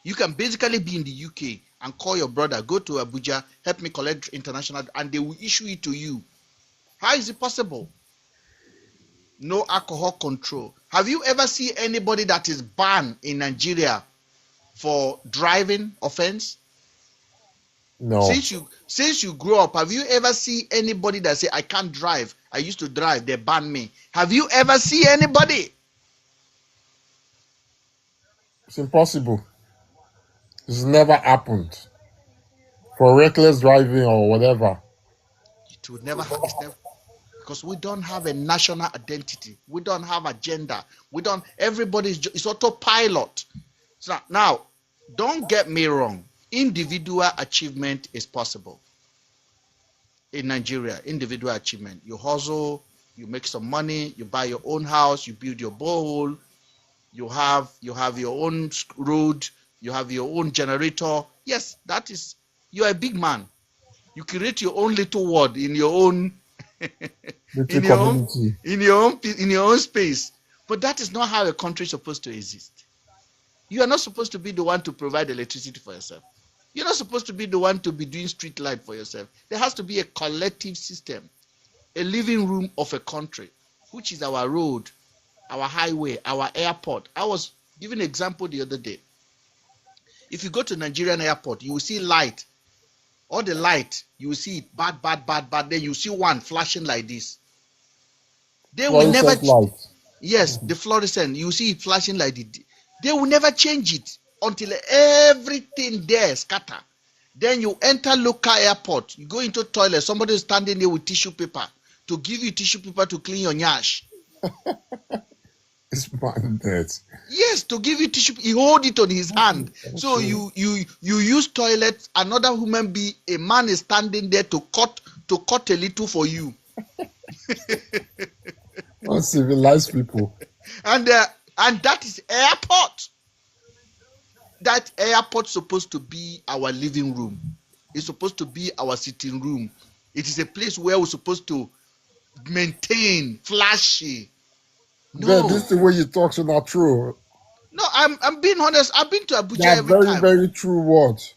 You can basically be in the UK and call your brother, go to Abuja, help me collect international, and they will issue it to you. How is it possible? No alcohol control. Have you ever seen anybody that is banned in Nigeria for driving offense? No. Since you grew up, have you ever seen anybody that say, I can't drive? I used to drive, they banned me. Have you ever seen anybody? It's impossible. It's never happened. For reckless driving or whatever. It would never happen. Because we don't have a national identity. We don't have agenda. Everybody is autopilot. So now, don't get me wrong. Individual achievement is possible. In Nigeria, individual achievement. You hustle, you make some money, you buy your own house, you build your borehole, you have your own road, you have your own generator. Yes, you're a big man. You create your own little world in your own in your own space. But that is not how a country is supposed to exist. You are not supposed to be the one to provide electricity for yourself. You're not supposed to be the one to be doing street light for yourself. There has to be a collective system, a living room of a country, which is our road, our highway, our airport. I was giving an example the other day. If you go to Nigerian airport, you will see light. All the light, you will see it bad. Then you see one flashing like this. They will never. Yes, the fluorescent. You see it flashing like this. They will never change it until everything there scatter. Then you enter local airport. You go into toilet. Somebody is standing there with tissue paper to give you tissue paper to clean your nyash. It's madness. Yes, to give you tissue. He hold it on his hand. So you use toilet. Another human being, a man is standing there to cut to cut a little for you. Uncivilized people. And that is airport. That airport supposed to be our living room. It's supposed to be our sitting room. It is a place where we're supposed to maintain flashy. No, Ben, this is the way you talk, so not true. no, I'm being honest. I've been to Abuja That's every very, time. very true words.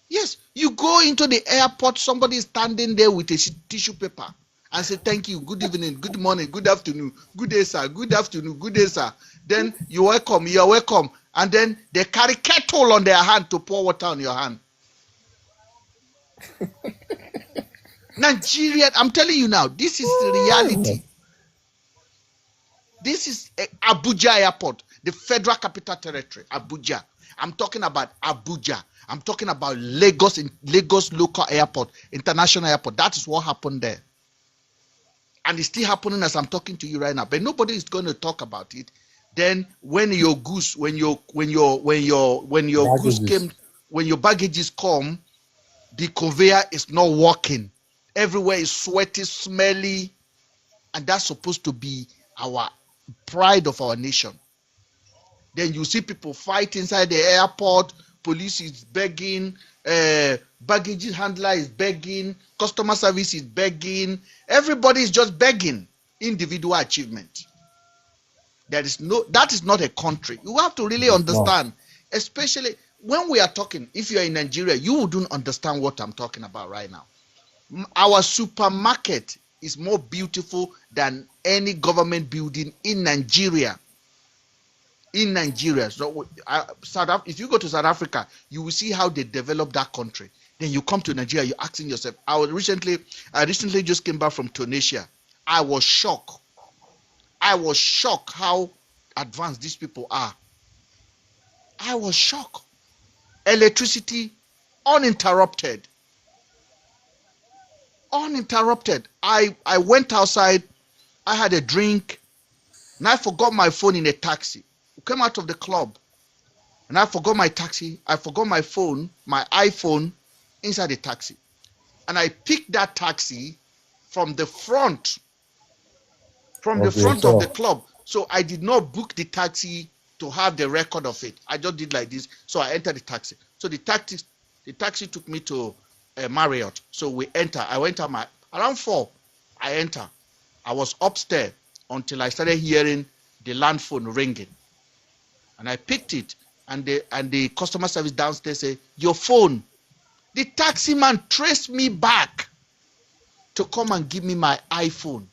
Yes, you go into the airport, somebody is standing there with a tissue paper and say, thank you, good evening, good morning, good afternoon, good day, sir, good afternoon, good day, sir. Then you're welcome. And then they carry kettle on their hand to pour water on your hand. Nigeria, I'm telling you now, this is the reality. This is Abuja Airport, the Federal Capital Territory, Abuja. I'm talking about Abuja. I'm talking about Lagos local airport, international airport. That is what happened there. And it's still happening as I'm talking to you right now. But nobody is going to talk about it. Then when your baggages come, the conveyor is not working. Everywhere is sweaty, smelly, and that's supposed to be our pride of our nation. Then you see people fight inside the airport. Police is begging, baggage handler is begging, customer service is begging. Everybody is just begging individual achievement. That is not a country. You have to really understand, especially when we are talking. If you are in Nigeria, you wouldn't understand what I'm talking about right now. Our supermarket is more beautiful than any government building in Nigeria. In Nigeria, so if you go to South Africa, you will see how they develop that country. Then you come to Nigeria, you're asking yourself. I recently just came back from Tunisia. I was shocked how advanced these people are. I was shocked. Electricity uninterrupted. I went outside, I had a drink, and I forgot my phone in a taxi. I came out of the club, and I forgot my taxi. I forgot my phone, my iPhone, inside the taxi. And I picked that taxi from the front of the club. So I did not book the taxi to have the record of it. I just did like this. So I entered the taxi. So the taxi took me to Marriott. So we enter. I went out around 4. I enter. I was upstairs until I started hearing the land phone ringing. And I picked it, and the customer service downstairs said, your phone. The taxi man traced me back to come and give me my iPhone.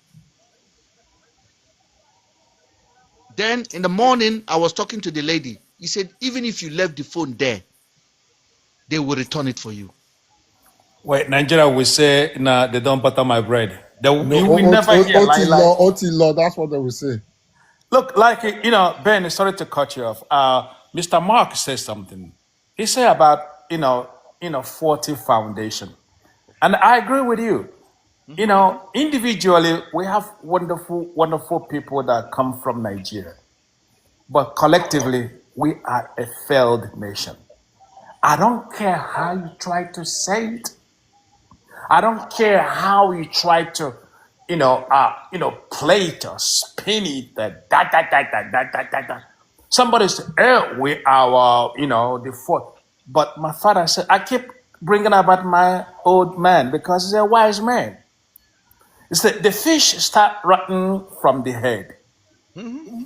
Then in the morning, I was talking to the lady. He said, even if you left the phone there, they will return it for you. Wait, Nigeria will say, nah, they don't butter my bread. You will never hear Law, that's what they will say. Look, like, Ben, sorry to cut you off. Mr. Mark said something. He said about, 40 foundation. And I agree with you. Individually, we have wonderful, wonderful people that come from Nigeria. But collectively, we are a failed nation. I don't care how you try to say it. I don't care how you try to, play it or spin it. That. Somebody said, we are, the fourth. But my father said, I keep bringing about my old man because he's a wise man. He said, the fish start rotting from the head. Mm-hmm.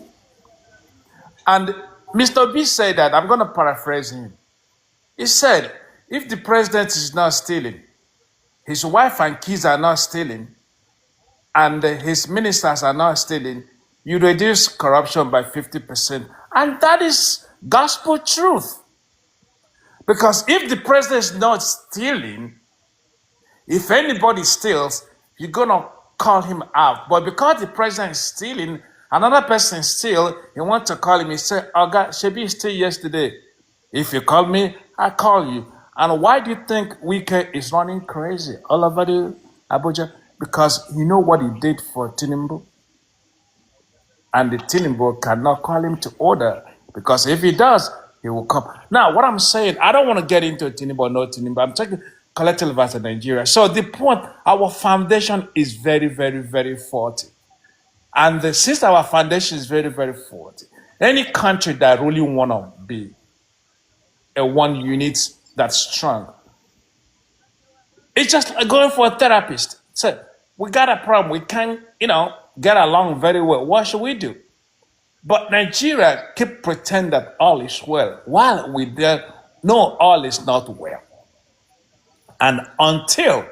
And Mr. B said that, I'm going to paraphrase him. He said, if the president is not stealing, his wife and kids are not stealing, and his ministers are not stealing, you reduce corruption by 50%. And that is gospel truth. Because if the president is not stealing, if anybody steals, you're going to call him out. But because the president is stealing, another person steals, you want to call him, you say, oh God, Shebi steal yesterday. If you call me, I call you. And why do you think Wike is running crazy all over the Abuja? Because you know what he did for Tinubu. And the Tinubu cannot call him to order. Because if he does, he will come. Now, what I'm saying, I don't want to get into Tinubu or no Tinubu. I'm talking collective as a Nigeria. So the point, our foundation is very, very, very faulty. And since our foundation is very, very faulty, any country that really want to be a one unit that's strong, it's just like going for a therapist. So we got a problem. We can't, get along very well. What should we do? But Nigeria keep pretend that all is well, while we there know all is not well. And until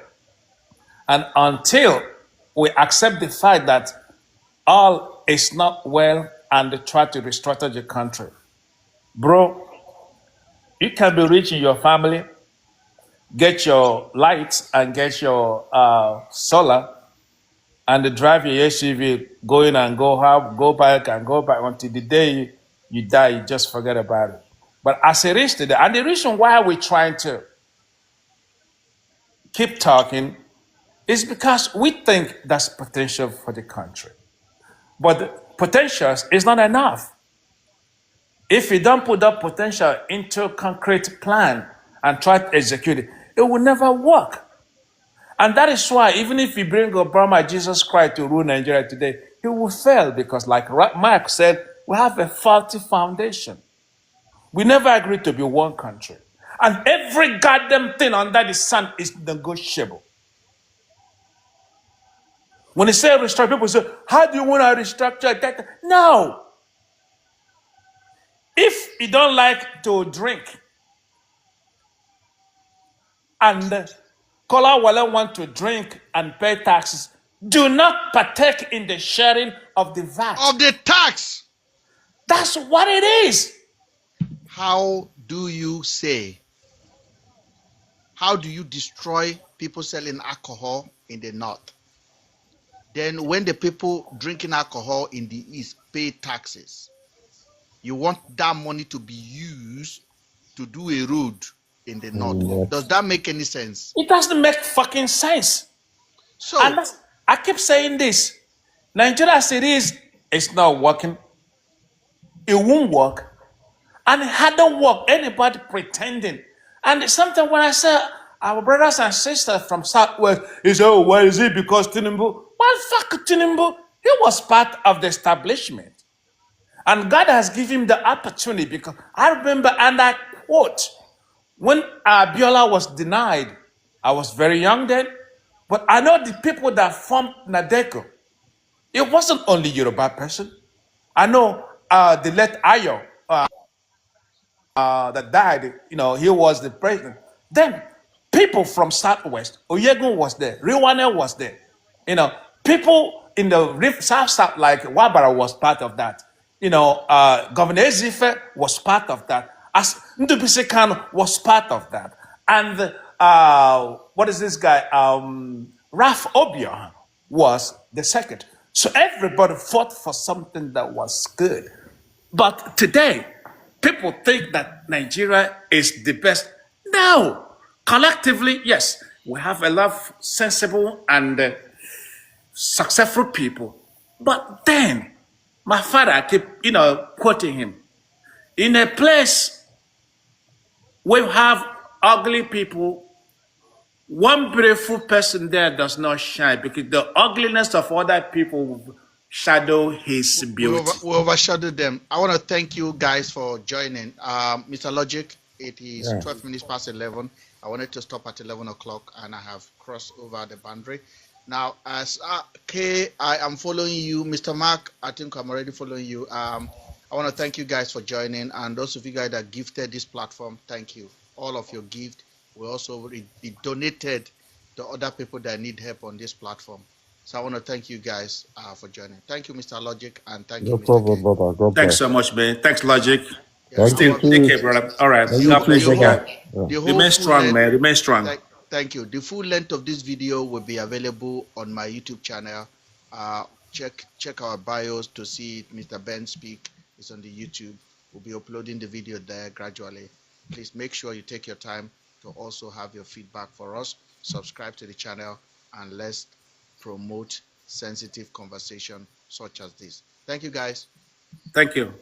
we accept the fact that all is not well and they try to restructure the country, bro, you can be rich in your family, get your lights and get your solar, and drive your SUV, go in and go out, go back and go back until the day you die, you just forget about it. But as it is today, and the reason why we're trying to keep talking is because we think that's potential for the country. But the potential is not enough. If you don't put that potential into a concrete plan and try to execute it, it will never work. And that is why even if you bring Obama, Jesus Christ, to rule Nigeria today, he will fail because, like Mark said, we have a faulty foundation. We never agreed to be one country. And every goddamn thing under the sun is negotiable. When they say restructure, people say, how do you want to restructure that? No. If you don't like to drink and Kola Wale want to drink and pay taxes, do not partake in the sharing of the VAT. Of the tax. That's what it is. How do you destroy people selling alcohol in the north? Then when the people drinking alcohol in the east pay taxes, you want that money to be used to do a road in the north. Does that make any sense? It doesn't make fucking sense. So, and I keep saying this. Nigeria as it is, it's not working. It won't work. And it hadn't worked. Anybody pretending. And sometimes when I say our brothers and sisters from Southwest, they say, oh, why is it because Tinubu? Well, fuck Tinubu. He was part of the establishment. And God has given him the opportunity because I remember, and I quote, when Abiola was denied, I was very young then, but I know the people that formed Nadeco, it wasn't only Yoruba person. I know the late Ayo that died, he was the president. Then people from Southwest, Oyegun was there, Riwane was there. People in the South, like Wabara was part of that. Governor Ezife was part of that. As Ndubisi Kanu was part of that. And what is this guy? Ralph Obion was the second. So everybody fought for something that was good. But today, people think that Nigeria is the best. No. Collectively, yes, we have a lot of sensible and successful people. But then, my father, I keep, quoting him. In a place where you have ugly people, one beautiful person there does not shine because the ugliness of other people will shadow his beauty. We overshadow them. I want to thank you guys for joining. Mr. Logic, it is 12 minutes past 11. I wanted to stop at 11 o'clock and I have crossed over the boundary. Now, as Kay, I am following you. Mr. Mark, I think I'm already following you. I want to thank you guys for joining. And those of you guys that gifted this platform, thank you. All of your gift will also be donated to other people that need help on this platform. So I want to thank you guys for joining. Thank you, Mr. Logic, and thank you, Mr. problem, brother. Thanks so much, man. Thanks, Logic. Thank you. Take care, brother. All right. God bless you guys. Remain strong, man. Remain strong. Thank you. The full length of this video will be available on my YouTube channel. Check our bios to see it. Mr. Ben Speak is on the YouTube. We'll be uploading the video there gradually. Please make sure you take your time to also have your feedback for us. Subscribe to the channel and let's promote sensitive conversation such as this. Thank you, guys. Thank you.